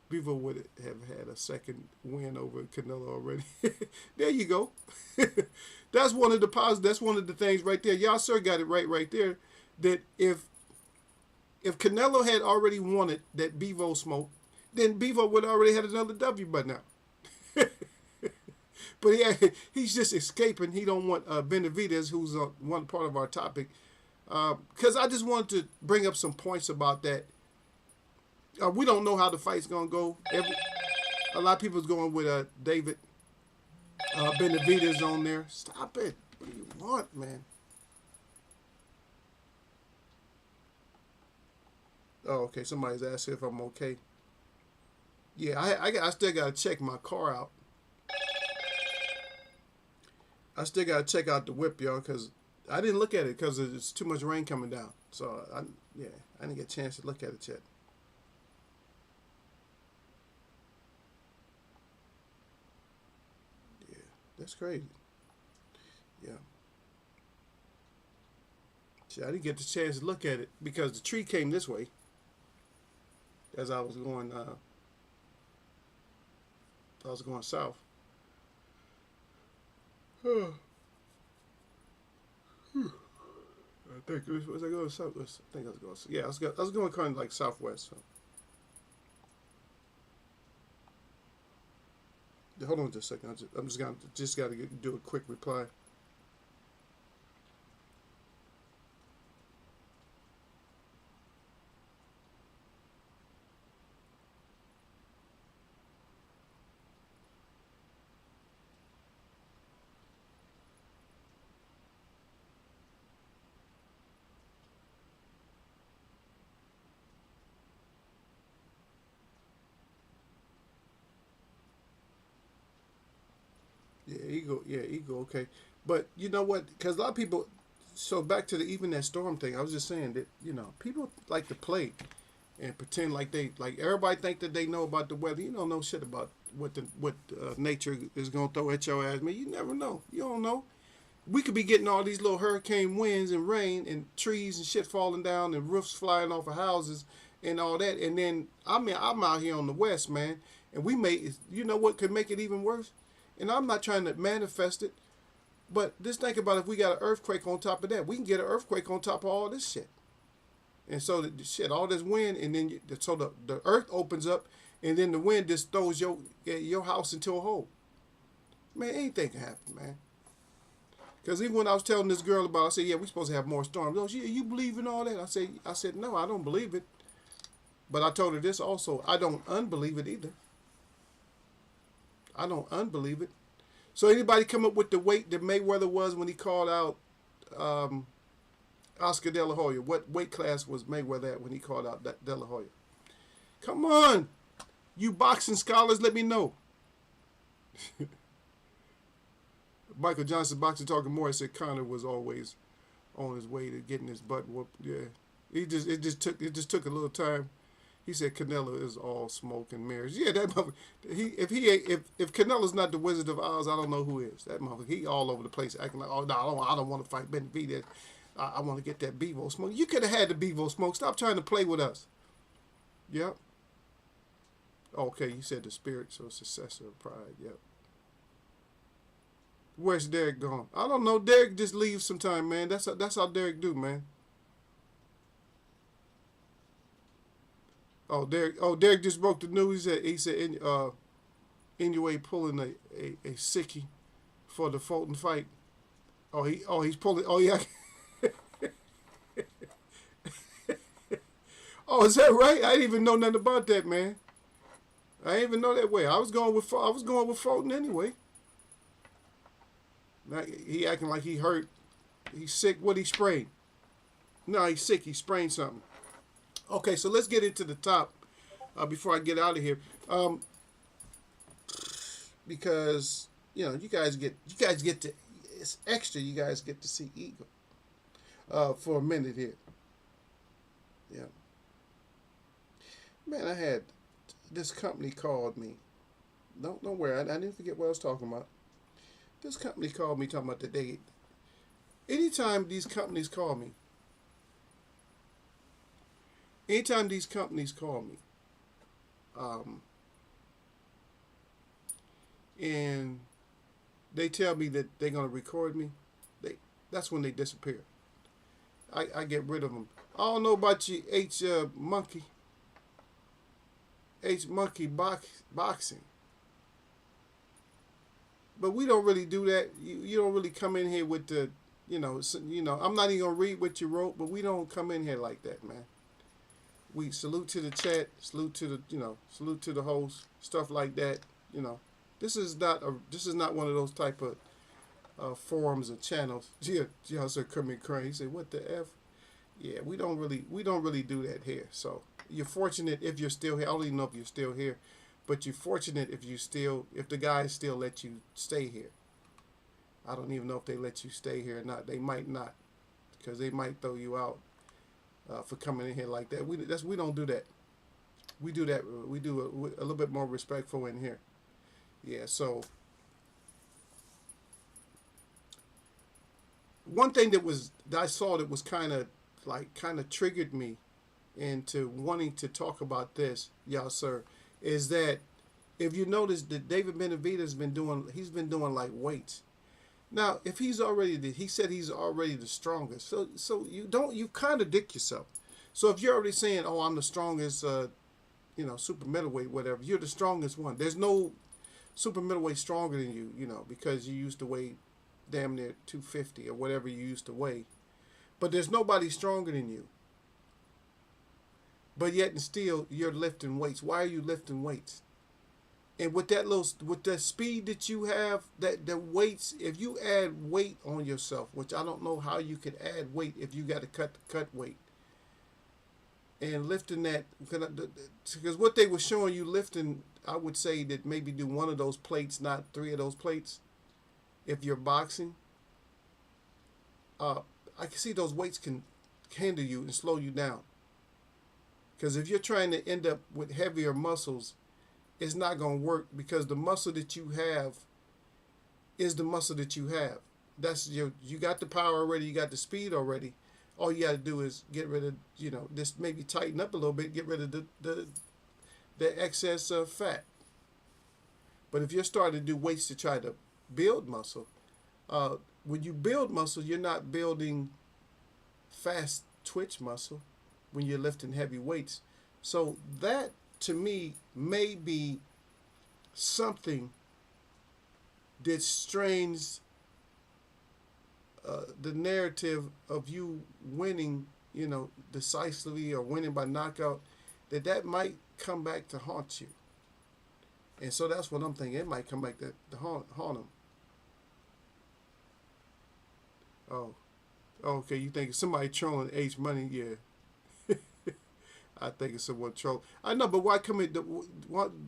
Bevo would have had a second win over Canelo already. There you go. That's one of the positives. That's one of the things right there. Y'all sir got it right there. That if Canelo had already won it, that Bevo smoked, then Bevo would have already had another W by now. But he's just escaping. He don't want BnVDZ, who's one part of our topic. Because I just wanted to bring up some points about that. We don't know how the fight's going to go. A lot of people's going with David. BnVDZ on there. Stop it. What do you want, man? Oh, okay. Somebody's asking if I'm okay. Yeah, I still got to check my car out. I still got to check out the whip, y'all, because I didn't look at it because it's too much rain coming down. So, I didn't get a chance to look at it yet. Yeah, that's crazy. Yeah. See, I didn't get the chance to look at it because the tree came this way as I was going south. I think was I going south? I think I was going. Yeah, I was going kind of like southwest. So. Hold on just a second. I'm just got to do a quick reply. Yeah, ego, okay. But you know what? Because a lot of people, so back to even that storm thing, I was just saying that, people like to play and pretend like everybody think that they know about the weather. You don't know shit about what nature is going to throw at your ass. Man, you never know. You don't know. We could be getting all these little hurricane winds and rain and trees and shit falling down and roofs flying off of houses and all that. And then, I'm out here on the west, man, and you know what could make it even worse? And I'm not trying to manifest it, but just think about if we got an earthquake on top of that. We can get an earthquake on top of all this shit. And so all this wind, and then so the earth opens up, and then the wind just throws your house into a hole. Man, anything can happen, man. Because even when I was telling this girl about it, I said, yeah, we're supposed to have more storms. Oh, you believe in all that? I said, no, I don't believe it. But I told her this also. I don't unbelieve it either. I don't unbelieve it. So anybody come up with the weight that Mayweather was when he called out Oscar De La Hoya? What weight class was Mayweather at when he called out De La Hoya? Come on, you boxing scholars, let me know. Michael Johnson, Boxing Talking More, said Conor was always on his way to getting his butt whooped. Yeah, it just took a little time. He said Canelo is all smoke and mirrors. Yeah, that motherfucker. If Canelo's not the Wizard of Oz, I don't know who is. That motherfucker. He all over the place acting like, oh no, I don't want to fight BnVDZ. I want to get that Bevo smoke. You could have had the Bevo smoke. Stop trying to play with us. Yep. Okay, you said the spiritual successor of pride. Yep. Where's Derek gone? I don't know. Derek just leaves sometime, man. That's how Derek do, man. Derek just broke the news. He said anyway pulling a sickie for the Fulton fight. He's pulling. Oh yeah. Oh, is that right? I didn't even know nothing about that, man. I didn't even know that way. I was going with Fulton anyway. Now, he acting like he hurt. He's sick. What he sprained? No, he's sick. He sprained something. Okay, so let's get into the top before I get out of here. Because you guys get to, it's extra. You guys get to see Eagle for a minute here. Yeah, man, I had this company called me. Don't worry, I didn't forget what I was talking about. This company called me talking about the date. Anytime these companies call me, and they tell me that they're gonna record me, that's when they disappear. I get rid of them. I don't know about you, H Monkey boxing, but we don't really do that. You don't really come in here with the, I'm not even gonna read what you wrote, but we don't come in here like that, man. We salute to the chat, salute to the host, stuff like that. This is not one of those type of forums or channels. Yeah, sir, come in crying. He said, "What the f?" Yeah, we don't really do that here. So you're fortunate if you're still here. I don't even know if you're still here, but you're fortunate if the guys still let you stay here. I don't even know if they let you stay here or not. They might not, because they might throw you out for coming in here like that. We don't do that. We do that. We do a little bit more respectful in here. Yeah. So one thing that I saw that was kind of triggered me into wanting to talk about this, y'all, sir, is that if you notice that David BnVDZ has been doing like weights. Now, if he said he's already the strongest. So you contradict yourself. So if you're already saying, "Oh, I'm the strongest, super middleweight, whatever," you're the strongest one. There's no super middleweight stronger than you, because you used to weigh damn near 250 or whatever you used to weigh. But there's nobody stronger than you. But yet and still, you're lifting weights. Why are you lifting weights? And with that speed that you have, that the weights, if you add weight on yourself, which I don't know how you could add weight if you got to cut weight, and lifting that, because what they were showing you lifting, I would say that maybe do one of those plates, not three of those plates. If you're boxing, I can see those weights can hinder you and slow you down. Because if you're trying to end up with heavier muscles, it's not going to work, because the muscle that you have is the muscle that you have. You got the power already, you got the speed already. All you got to do is get rid of, just maybe tighten up a little bit, get rid of the excess fat. But if you're starting to do weights to try to build muscle, when you build muscle, you're not building fast twitch muscle when you're lifting heavy weights. So that, to me, may be something that strains the narrative of you winning, decisively or winning by knockout, that might come back to haunt you. And so that's what I'm thinking. It might come back to haunt him. Oh, okay. You think somebody trolling H Money? Yeah. I think it's someone troll. I know, but why come in?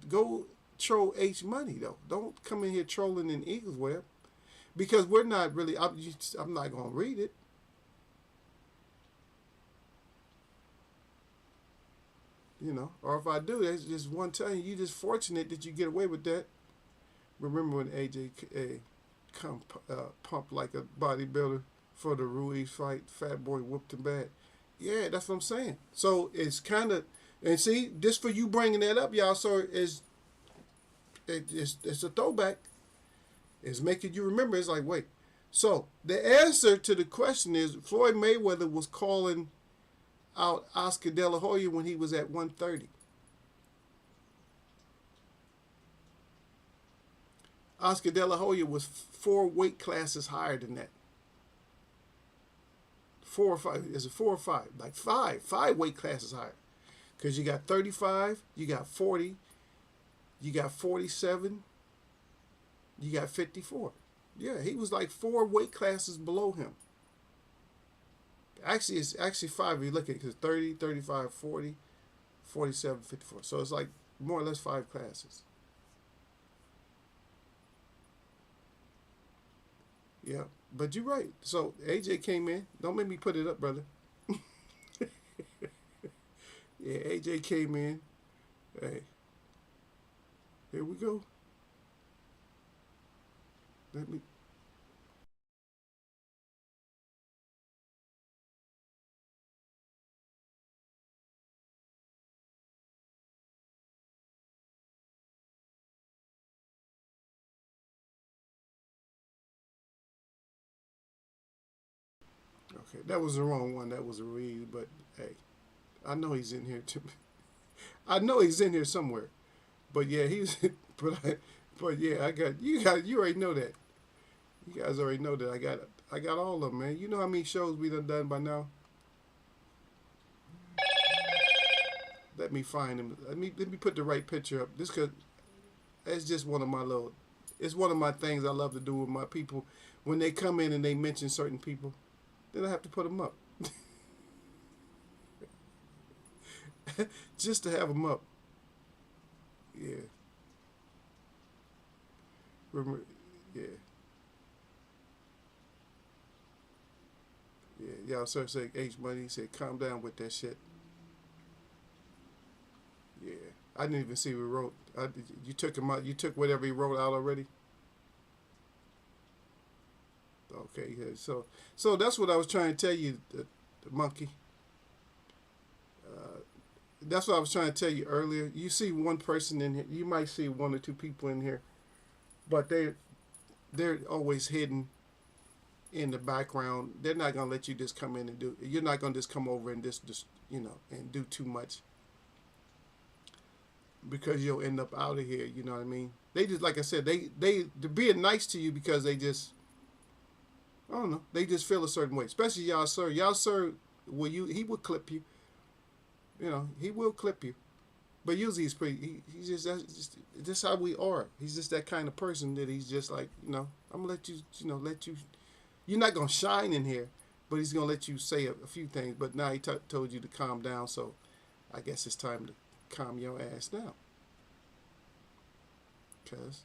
Go troll H Money though. Don't come in here trolling in Eagles Web, because we're not really. I'm not gonna read it. Or if I do, that's just one time. You just fortunate that you get away with that. Remember when AJ pumped like a bodybuilder for the Ruiz fight? Fat boy whooped him bad. Yeah, that's what I'm saying. So it's kind of, and see, just for you bringing that up, y'all, so it's a throwback. It's making you remember. It's like, wait. So the answer to the question is Floyd Mayweather was calling out Oscar De La Hoya when he was at 130. Oscar De La Hoya was 4 weight classes higher than that. 4 or 5. Is it 4 or 5? Like five weight classes higher. Because you got 35, you got 40, you got 47, you got 54. Yeah, he was like 4 weight classes below him. Actually, it's actually 5 if you look at it, because 30, 35, 40, 47, 54. So it's like more or less 5 classes. Yeah, but you're right. So AJ came in. Don't make me put it up, brother. Yeah, AJ came in. Hey, here we go. Let me. Okay, that was the wrong one. That was a read. But hey, I know he's in here too. I know he's in here somewhere. But yeah, he's. But yeah, I got you. Got you already know that. You guys already know that I got all of them, man. You know how many shows we done by now. Let me find him. Let me put the right picture up. This could. It's just one of my little. It's one of my things I love to do with my people. When they come in and they mention certain people, then I have to put them up, just to have them up. Yeah. Remember. Yeah. Yeah. Y'all sir say H Money. He said, "Calm down with that shit." Yeah. I didn't even see what he wrote. You took him out. You took whatever he wrote out already. Okay. Yeah. So that's what I was trying to tell you, the monkey. Uh, that's what I was trying to tell you earlier. You see one person in here. You might see 1 or 2 people in here, but they're always hidden in the background. They're not gonna let you just come in and do. You're not gonna just come over and just and do too much, because you'll end up out of here. You know what I mean? They just, like I said, they're being nice to you because they just, I don't know, they just feel a certain way. Especially y'all sir. Y'all sir, he will clip you. He will clip you. But usually he's pretty. He's just that's how we are. He's just that kind of person that he's just like, I'm gonna let you, let you. You're not gonna shine in here, but he's gonna let you say a few things. But now he told you to calm down, so I guess it's time to calm your ass down. Cause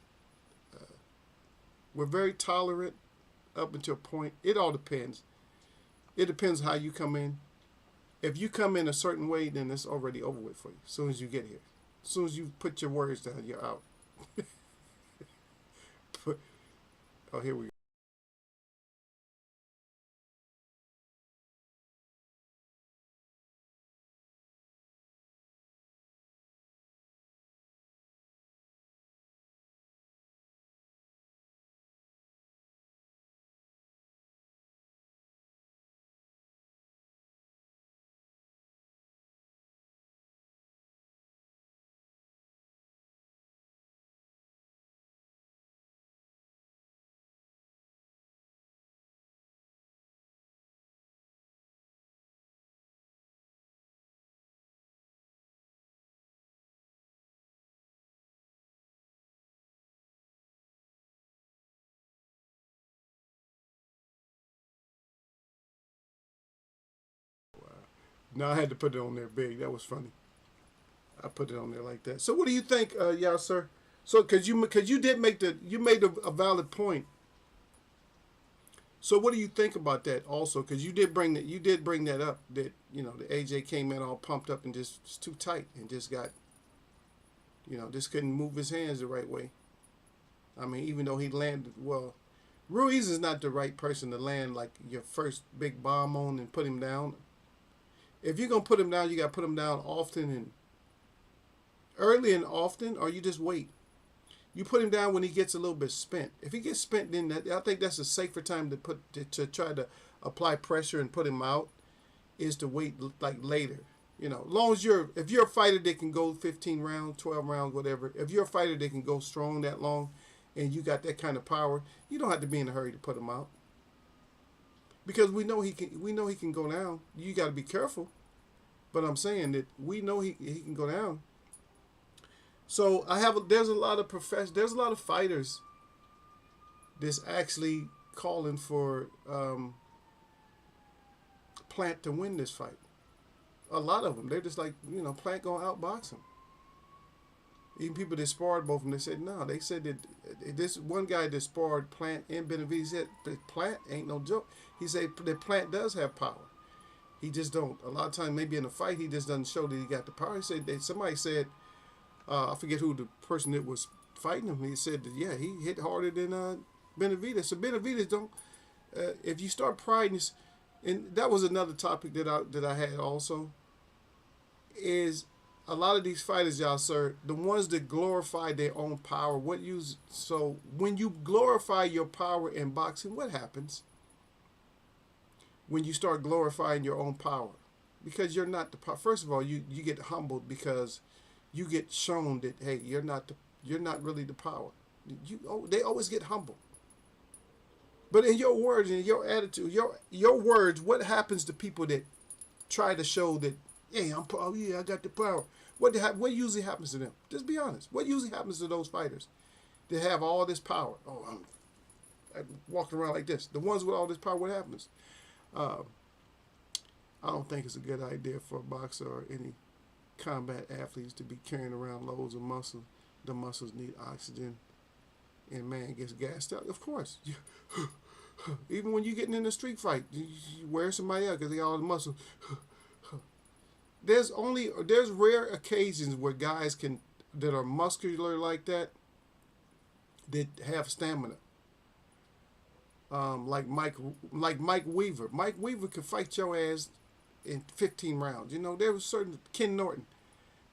we're very tolerant up until a point. It all depends. It depends how you come in. If you come in a certain way, then it's already over with for you. As soon as you get here, as soon as you put your words down, you're out. Oh, here we go. Now I had to put it on there big. That was funny. I put it on there like that. So what do you think, y'all, sir? So because you did make you made a valid point. So what do you think about that also? Because you did bring that up, that the AJ came in all pumped up and just too tight and just got, just couldn't move his hands the right way. I mean, even though he landed well, Ruiz is not the right person to land like your first big bomb on and put him down. If you're gonna put him down, you gotta put him down often and early and often, or you just wait. You put him down when he gets a little bit spent. If he gets spent, then I think that's a safer time to try to apply pressure and put him out, is to wait like later. As long as if you're a fighter that can go 15 rounds, 12 rounds, whatever. If you're a fighter that can go strong that long, and you got that kind of power, you don't have to be in a hurry to put him out. Because we know he can go down. You got to be careful. But I'm saying that we know he can go down. So there's a lot of fighters that's actually calling for Plant to win this fight. A lot of them, they're just like, Plant gonna outbox him. Even people that sparred both of them, they said no. They said that this one guy that sparred Plant and BnVDZ said that Plant ain't no joke. He said that Plant does have power. He just don't. A lot of times, maybe in a fight, he just doesn't show that he got the power. He said that somebody said, I forget who the person that was fighting him. He said that he hit harder than BnVDZ. So BnVDZ don't. If you start priding, and that was another topic that I had also. Is a lot of these fighters, y'all, sir, the ones that glorify their own power. So when you glorify your power in boxing, what happens? When you start glorifying your own power, because you're not the power. First of all, you get humbled because you get shown that, hey, you're not really the power. They always get humbled. But in your words and your attitude, your words, what happens to people that try to show that, hey, I got the power? What usually happens to them? Just be honest. What usually happens to those fighters that have all this power? Oh, I'm walking around like this. The ones with all this power, what happens? I don't think it's a good idea for a boxer or any combat athletes to be carrying around loads of muscle. The muscles need oxygen, and man gets gassed out. Of course, even when you're getting in a street fight, you wear somebody out because they got all the muscle. There's rare occasions where guys that are muscular like that have stamina. Like Mike Weaver. Mike Weaver could fight your ass in 15 rounds. There was certain Ken Norton.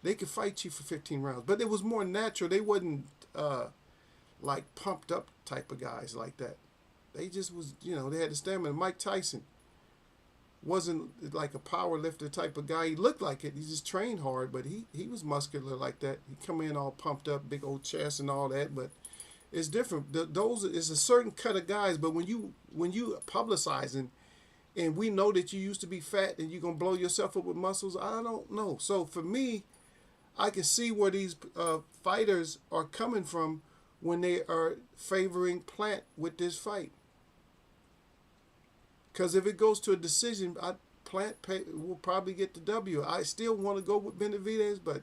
They could fight you for 15 rounds, but it was more natural. They wasn't like pumped up type of guys like that. They just was, they had the stamina. Mike Tyson wasn't like a power lifter type of guy. He looked like it. He just trained hard, but he was muscular like that. He come in all pumped up, big old chest and all that, but it's different. Those is a certain cut of guys, but when you publicizing, and we know that you used to be fat and you're gonna blow yourself up with muscles, I don't know. So for me, I can see where these fighters are coming from when they are favoring Plant with this fight. Because if it goes to a decision, Plant will probably get the W. I still want to go with BnVDZ, but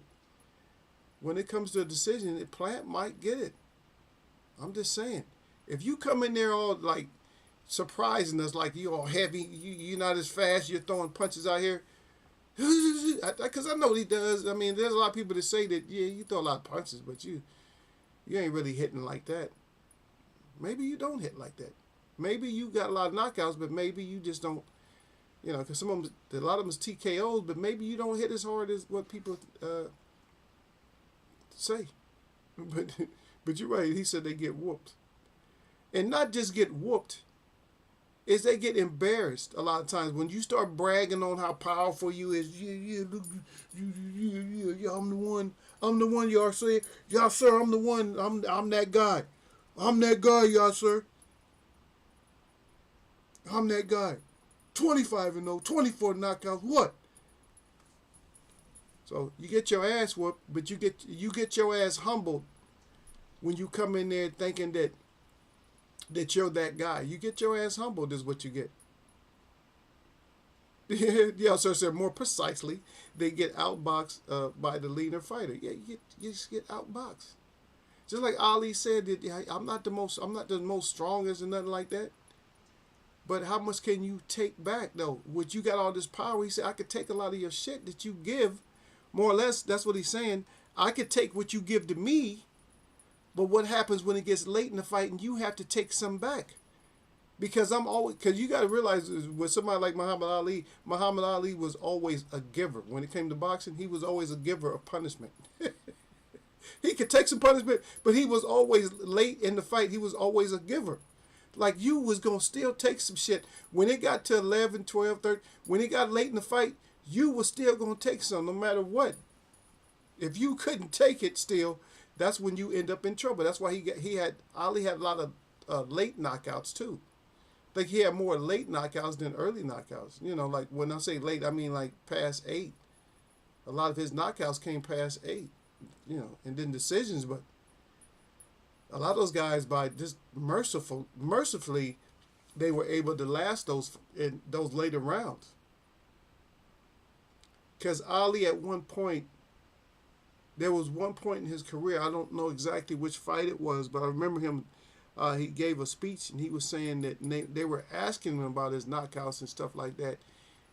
when it comes to a decision, Plant might get it. I'm just saying, if you come in there all like surprising us, like you all heavy, you're not as fast, you're throwing punches out here, because I know he does. I mean, there's a lot of people that say that, yeah, you throw a lot of punches, but you ain't really hitting like that. Maybe you don't hit like that. Maybe you got a lot of knockouts, but maybe you just don't, because a lot of them is TKOs, but maybe you don't hit as hard as what people say. But you're right. He said they get whooped. And not just get whooped, is they get embarrassed a lot of times. When you start bragging on how powerful you is, I'm the one, y'all say, y'all sir, I'm the one, I'm that guy. I'm that guy, y'all sir. I'm that guy. 25-0, 24 knockouts, what? So you get your ass whooped, but you get your ass humbled when you come in there thinking that you're that guy. You get your ass humbled is what you get. Yeah, sir said more precisely, they get outboxed by the leader fighter. Yeah, you just get outboxed. Just like Ali said, that I'm not the most strongest and nothing like that. But how much can you take back though? Would you got all this power? He said, I could take a lot of your shit that you give, more or less. That's what he's saying. I could take what you give to me, but what happens when it gets late in the fight and you have to take some back? Because you got to realize with somebody like Muhammad Ali was always a giver. When it came to boxing, he was always a giver of punishment. He could take some punishment, but he was always late in the fight. He was always a giver. Like you was going to still take some shit. When it got to 11, 12, 13, when it got late in the fight, you was still going to take some no matter what. If you couldn't take it still, that's when you end up in trouble. That's why Ali had a lot of late knockouts too. Like he had more late knockouts than early knockouts. You know, like when I say late, I mean like past 8. A lot of his knockouts came past 8. You know, and then decisions, but a lot of those guys by just mercifully, they were able to last those in those later rounds. Because Ali at one point, there was one point in his career, I don't know exactly which fight it was, but I remember him. He gave a speech and he was saying that they were asking him about his knockouts and stuff like that,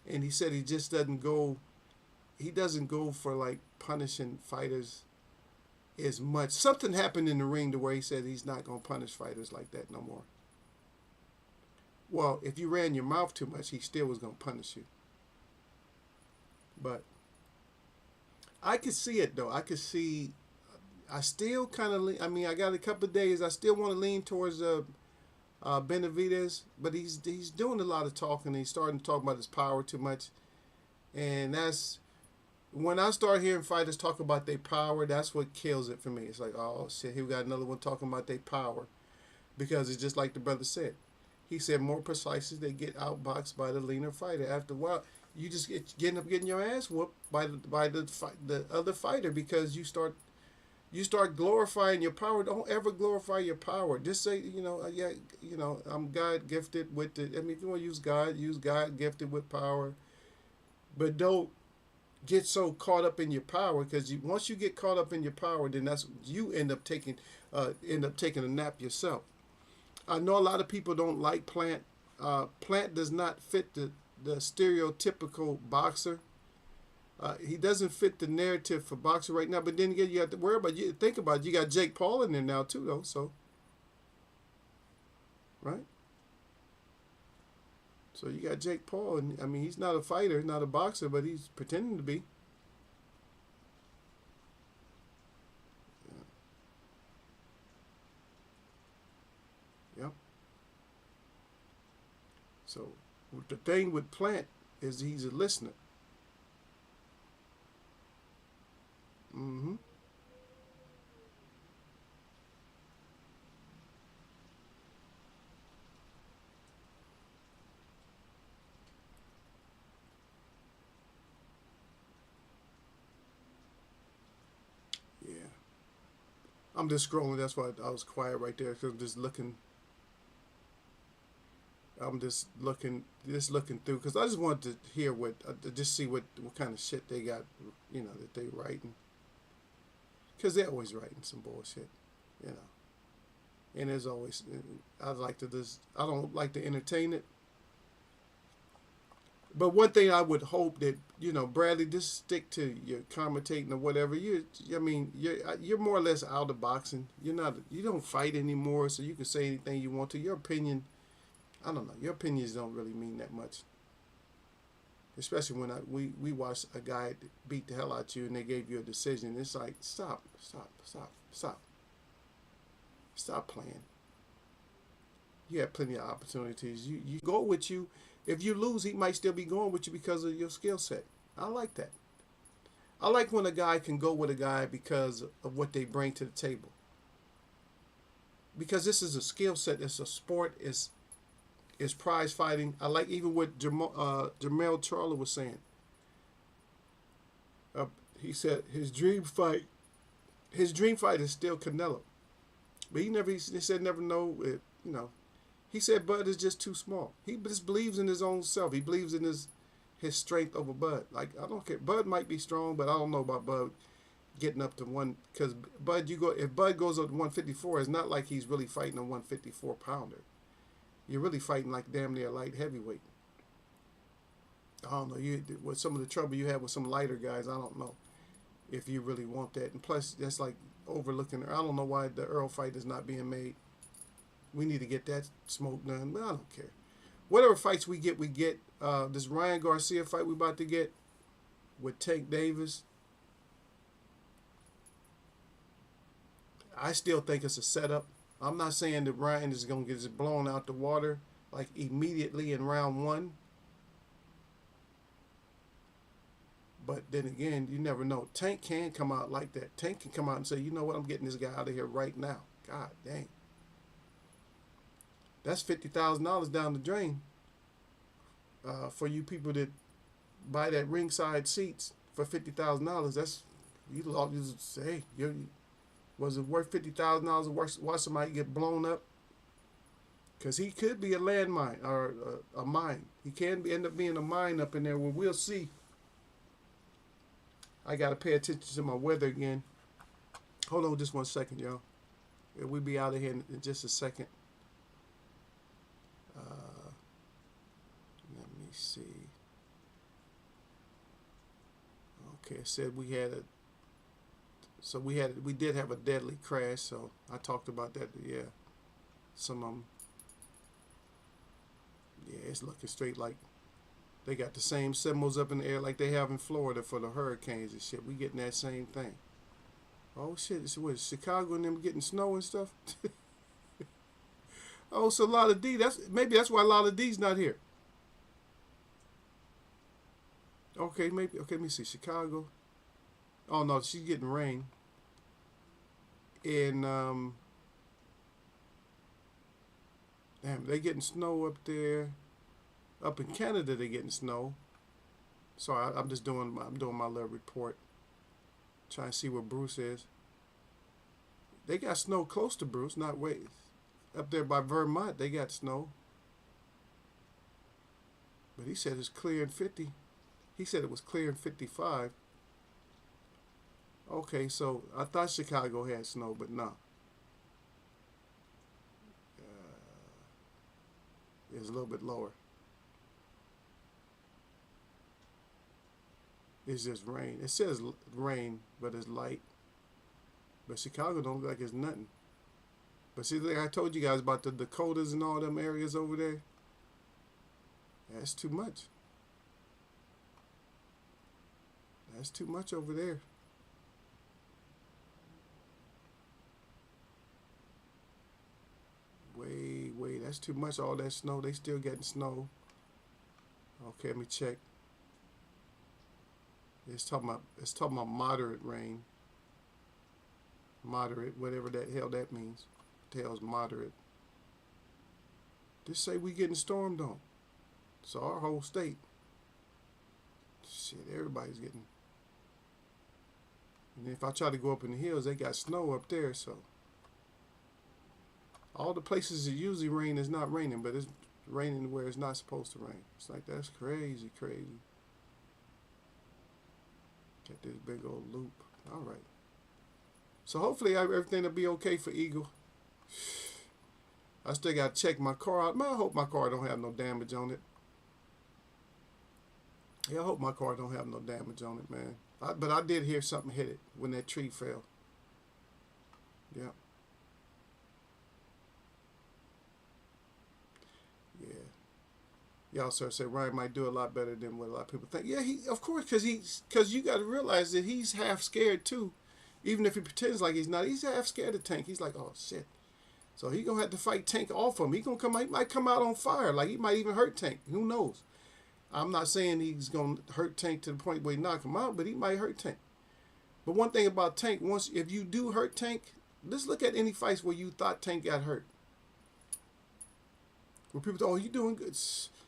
and he said he just doesn't go. He doesn't go for like punishing fighters as much. Something happened in the ring to where he said he's not gonna punish fighters like that no more. Well, if you ran your mouth too much, he still was gonna punish you. But I could see it though. I could see. I still kind of. I mean, I got a couple of days. I still want to lean towards BnVDZ, but he's doing a lot of talking. He's starting to talk about his power too much, and that's when I start hearing fighters talk about their power. That's what kills it for me. It's like, oh shit, here we got another one talking about their power, because it's just like the brother said. He said more precisely, they get outboxed by the leaner fighter. After a while, you just getting your ass whooped by the other fighter, because you start glorifying your power. Don't ever glorify your power. Just say, yeah, I'm God gifted with the. I mean, if you want to use God gifted with power, but don't get so caught up in your power, because once you get caught up in your power, then that's you end up taking a nap yourself. I know a lot of people don't like Plant. Plant does not fit the stereotypical boxer. He doesn't fit the narrative for boxer right now. But then again, you have to worry about. Think about it. You got Jake Paul in there now too, though. So, right. So you got Jake Paul, and I mean, he's not a fighter, not a boxer, but he's pretending to be. Yep. So the thing with Plant is he's a listener. Mm-hmm. Yeah. I'm just scrolling. That's why I was quiet right there, because I'm just looking. I'm just looking through, because I just wanted to hear just see what kind of shit they got, that they writing. Because they're always writing some bullshit, you know. And there's always, I don't like to entertain it. But one thing I would hope that, Bradley, just stick to your commentating or whatever. You're more or less out of boxing. You don't fight anymore, so you can say anything you want to. Your opinion, I don't know. Your opinions don't really mean that much. Especially when we watched a guy beat the hell out you and they gave you a decision. It's like, stop playing. You have plenty of opportunities. You go with you. If you lose, he might still be going with you because of your skill set. I like that. I like when a guy can go with a guy because of what they bring to the table. Because this is a skill set. It's a sport. It's prize fighting. I like even what Jermell Charlo was saying. He said his dream fight is still Canelo, but he said never know it. He said Bud is just too small. He just believes in his own self. He believes in his strength over Bud. Like, I don't care. Bud might be strong, but I don't know about Bud getting up to one, because if Bud goes up to 154, it's not like he's really fighting a 154 pounder. You're really fighting like damn near light heavyweight. I don't know. With some of the trouble you have with some lighter guys, I don't know if you really want that. And plus, that's like overlooking. I don't know why the Earl fight is not being made. We need to get that smoke done, but I don't care. Whatever fights we get, we get. This Ryan Garcia fight we about to get with Tank Davis, I still think it's a setup. I'm not saying that Ryan is going to get blown out the water like immediately in round 1. But then again, you never know. Tank can come out like that. Tank can come out and say, you know what, I'm getting this guy out of here right now. God dang. That's $50,000 down the drain for you people that buy that ringside seats for $50,000. That's, you say, hey, was it worth $50,000 to watch somebody get blown up? Because he could be a landmine or a mine. He can end up being a mine up in there. Well, we'll see. I got to pay attention to my weather again. Hold on just 1 second, y'all. We'll be out of here in just a second. Let me see. Okay, it said we did have a deadly crash, so I talked about that. Yeah, some of them. Yeah, it's looking straight like they got the same symbols up in the air like they have in Florida for the hurricanes and shit. We getting that same thing. Oh shit, it's what, Chicago and them getting snow and stuff? Oh, so Lotta D, maybe that's why Lotta D's not here. Okay, maybe, okay, let me see, Chicago. Oh no, she's getting rain. And damn, they getting snow up there. Up in Canada, they getting snow. So I'm doing my little report, trying to see where Bruce is. They got snow close to Bruce, not way up there by Vermont. They got snow, but he said it's clear in 50. He said it was clear in 55. Okay, so I thought Chicago had snow, but no. It's a little bit lower. It's just rain. It says rain, but it's light. But Chicago don't look like it's nothing. But see, like I told you guys about the Dakotas and all them areas over there. That's too much. That's too much over there. Way, that's too much. All that snow, they still getting snow. Okay, let me check. It's talking about moderate rain. Moderate, whatever the hell that means. The hell's moderate. Just say we getting stormed on. So our whole state. Shit, everybody's getting. And if I try to go up in the hills, they got snow up there, so. All the places it usually rain is not raining, but it's raining where it's not supposed to rain. It's like, that's crazy, crazy. Get this big old loop. All right. So hopefully everything will be okay for Eagle. I still got to check my car out. Man, I hope my car don't have no damage on it. Yeah, I hope my car don't have no damage on it, man. But I did hear something hit it when that tree fell. Yeah. Yeah. Y'all sir say Ryan might do a lot better than what a lot of people think. Yeah, of course, because you got to realize that he's half scared too. Even if he pretends like he's not, he's half scared of Tank. He's like, oh shit. So he gonna have to fight Tank off him. He might come out on fire. Like he might even hurt Tank. Who knows? I'm not saying he's gonna hurt Tank to the point where he knock him out, but he might hurt Tank. But one thing about Tank, if you do hurt Tank, let's look at any fights where you thought Tank got hurt. Where people say, oh, you doing good.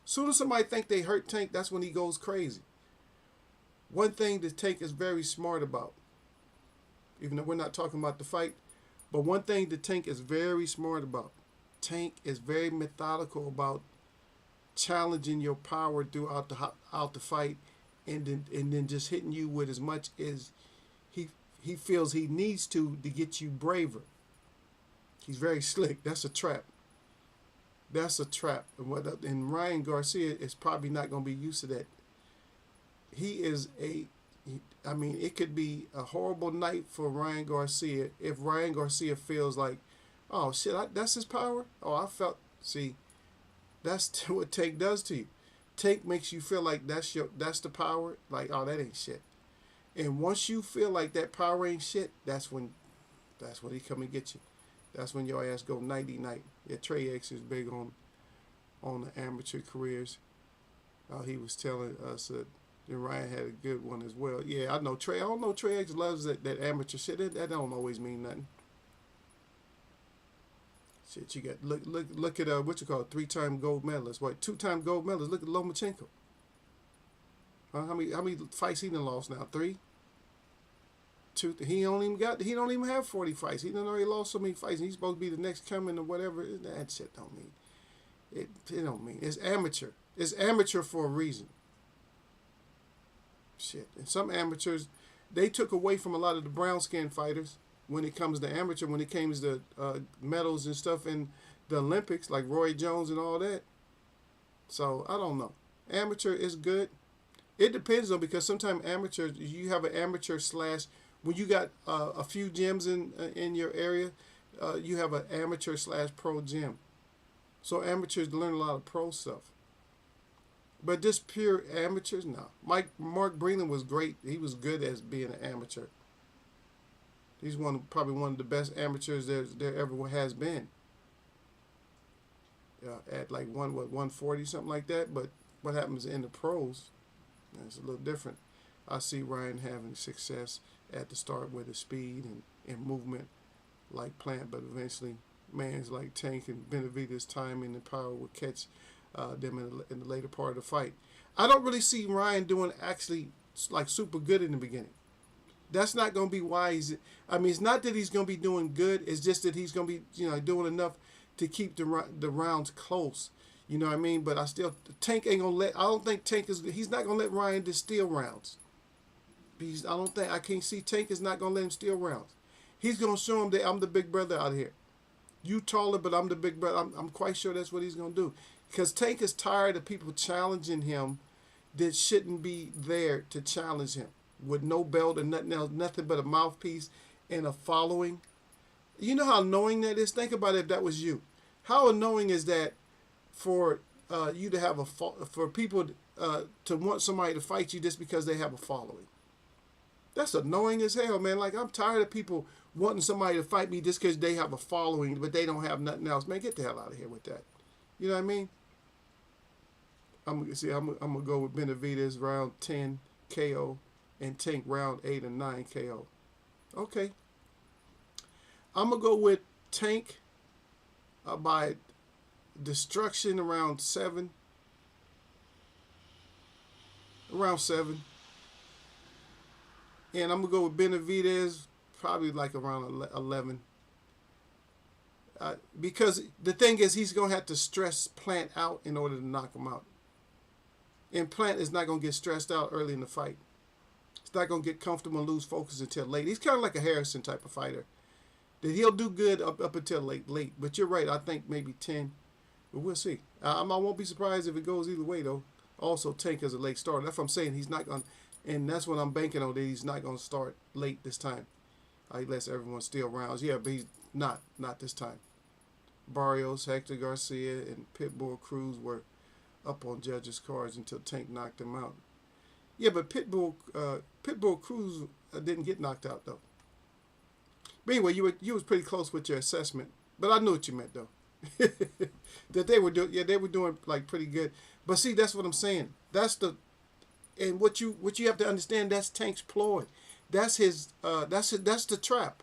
Soon as somebody think they hurt Tank, that's when he goes crazy. One thing that Tank is very smart about, even though we're not talking about the fight, but one thing that Tank is very smart about, Tank is very methodical about challenging your power throughout the fight, and then just hitting you with as much as he feels he needs to get you braver. He's very slick. That's a trap. That's a trap. And Ryan Garcia is probably not going to be used to that. I mean, it could be a horrible night for Ryan Garcia if Ryan Garcia feels like, oh shit, that's his power. See, that's what Tank does to you. Tank makes you feel like that's the power. Like, oh, that ain't shit. And once you feel like that power ain't shit, that's when he come and get you. That's when your ass go nighty night. Yeah, Trey X is big on the amateur careers. He was telling us that And Ryan had a good one as well. Yeah, I know Trey. I don't know Trey X loves that amateur shit. That don't always mean nothing. Shit, you got look at what you call 3-time gold medalist. What 2-time gold medalist? Look at Lomachenko. How many fights he done lost now? 3. 2. He don't even have 40 fights. He done already lost so many fights. And he's supposed to be the next coming or whatever. That shit don't mean it. It don't mean it's amateur. It's amateur for a reason. Shit, and some amateurs, they took away from a lot of the brown skin fighters when it comes to amateur, when it comes to medals and stuff in the Olympics, like Roy Jones and all that. So, I don't know. Amateur is good. It depends, though, because sometimes amateurs, you have an amateur slash, when you got a few gyms in your area, you have an amateur slash pro gym. So, amateurs learn a lot of pro stuff. But just pure amateurs, no. Mark Breland was great. He was good as being an amateur. He's probably one of the best amateurs there ever has been. At like 140, something like that. But what happens in the pros, it's a little different. I see Ryan having success at the start with his speed and movement like Plant, but eventually man's like Tank and BnVDZ's timing and power will catch them in the later part of the fight. I don't really see Ryan doing actually like super good in the beginning. That's not going to be why he's. I mean, it's not that he's going to be doing good. It's just that he's going to be, doing enough to keep the rounds close. You know what I mean? But Tank ain't gonna let. I don't think Tank is. He's not gonna let Ryan just steal rounds. I can't see Tank is not gonna let him steal rounds. He's gonna show him that I'm the big brother out here. You taller, but I'm the big brother. I'm quite sure that's what he's gonna do. Because Tank is tired of people challenging him that shouldn't be there to challenge him with no belt and nothing else, nothing but a mouthpiece and a following. You know how annoying that is? Think about it if that was you. How annoying is that for you to have for people to want somebody to fight you just because they have a following? That's annoying as hell, man. Like, I'm tired of people wanting somebody to fight me just because they have a following, but they don't have nothing else. Man, get the hell out of here with that. You know what I mean? I'm gonna go with BnVDZ round 10 KO and Tank round 8 and 9 KO. Okay. I'm gonna go with Tank by destruction around 7. Around 7. And I'm gonna go with BnVDZ probably like around 11. Because the thing is, he's gonna have to stress Plant out in order to knock him out. And Plant is not going to get stressed out early in the fight. He's not going to get comfortable and lose focus until late. He's kind of like a Harrison type of fighter. That he'll do good up until late. But you're right. I think maybe 10. But we'll see. I won't be surprised if it goes either way, though. Also, Tank is a late starter. That's what I'm saying. He's not going to, and that's what I'm banking on, that he's not going to start late this time. He lets everyone steal rounds. Yeah, but he's not this time. Barrios, Hector Garcia, and Pitbull Cruz were up on judges' cards until Tank knocked him out. Yeah, but Pitbull Cruz didn't get knocked out though. But anyway, you was pretty close with your assessment. But I knew what you meant though. That they were doing like pretty good. But see, that's what I'm saying. And what you have to understand, that's Tank's ploy. That's the trap.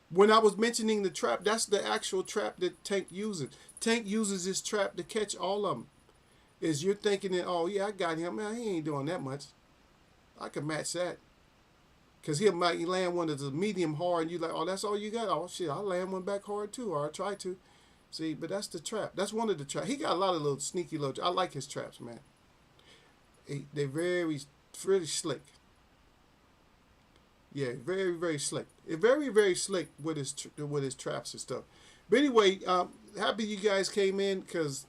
When I was mentioning the trap, that's the actual trap that Tank uses. Tank uses this trap to catch all of them. Is you're thinking that, oh yeah, I got him. Man, he ain't doing that much. I can match that. Because he might land one that's a medium hard, and you like, oh, that's all you got? Oh shit, I'll land one back hard too, or I'll try to. See, but that's the trap. That's one of the traps. He got a lot of little sneaky little. I like his traps, man. They're very slick. Yeah, very, very slick. Very, very slick with his traps and stuff. But anyway, happy you guys came in because,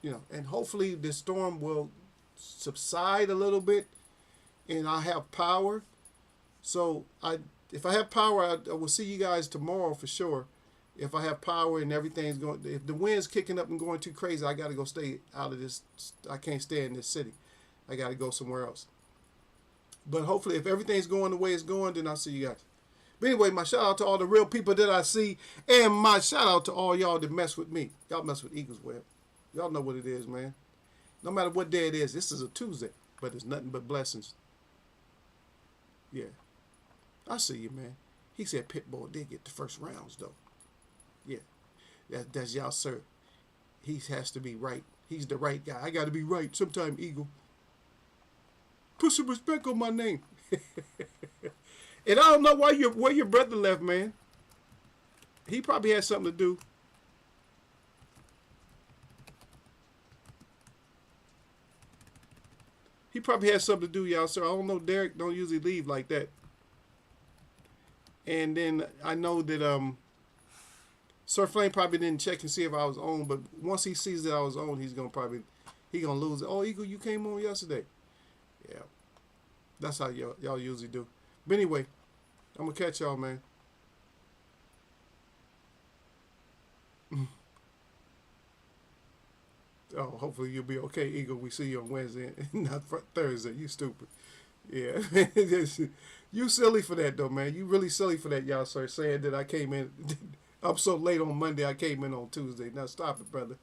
and hopefully the storm will subside a little bit, and I have power. So if I have power, I will see you guys tomorrow for sure. If I have power and everything's going, if the wind's kicking up and going too crazy, I got to go stay out of this. I can't stay in this city. I got to go somewhere else. But hopefully, if everything's going the way it's going, then I'll see you guys. But anyway, my shout out to all the real people that I see, and my shout out to all y'all that mess with me. Y'all mess with Eagles Web. Y'all know what it is, man. No matter what day it is, this is a Tuesday. but it's nothing but blessings. Yeah, I see you, man. He said Pitbull did get the first rounds though. Yeah, that's y'all, sir. He has to be right. He's the right guy. I got to be right sometime, Eagle. Put some respect on my name. And I don't know where your brother left, man. He probably had something to do. He probably had something to do, y'all, sir. I don't know. Derek don't usually leave like that. And then I know that Sir Flame probably didn't check and see if I was on, but once he sees that I was on, he's gonna lose it. Oh, Eagle, you came on yesterday. Yeah, that's how y'all usually do. But anyway, I'm gonna catch y'all, man. Oh, hopefully you'll be okay, Eagle. We see you on Wednesday, not Thursday. You stupid. Yeah, you silly for that though, man. You really silly for that, y'all. Sir, saying that I came in. I'm so late on Monday. I came in on Tuesday. Now stop it, brother.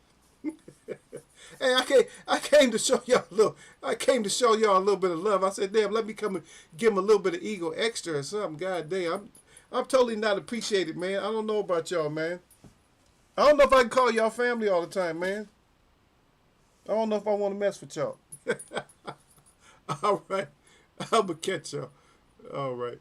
Hey, I came to show y'all a little. I came to show y'all a little bit of love. I said, damn, let me come and give him a little bit of Eagle extra or something. God damn, I'm totally not appreciated, man. I don't know about y'all, man. I don't know if I can call y'all family all the time, man. I don't know if I want to mess with y'all. All right. I'm going to catch y'all. All right.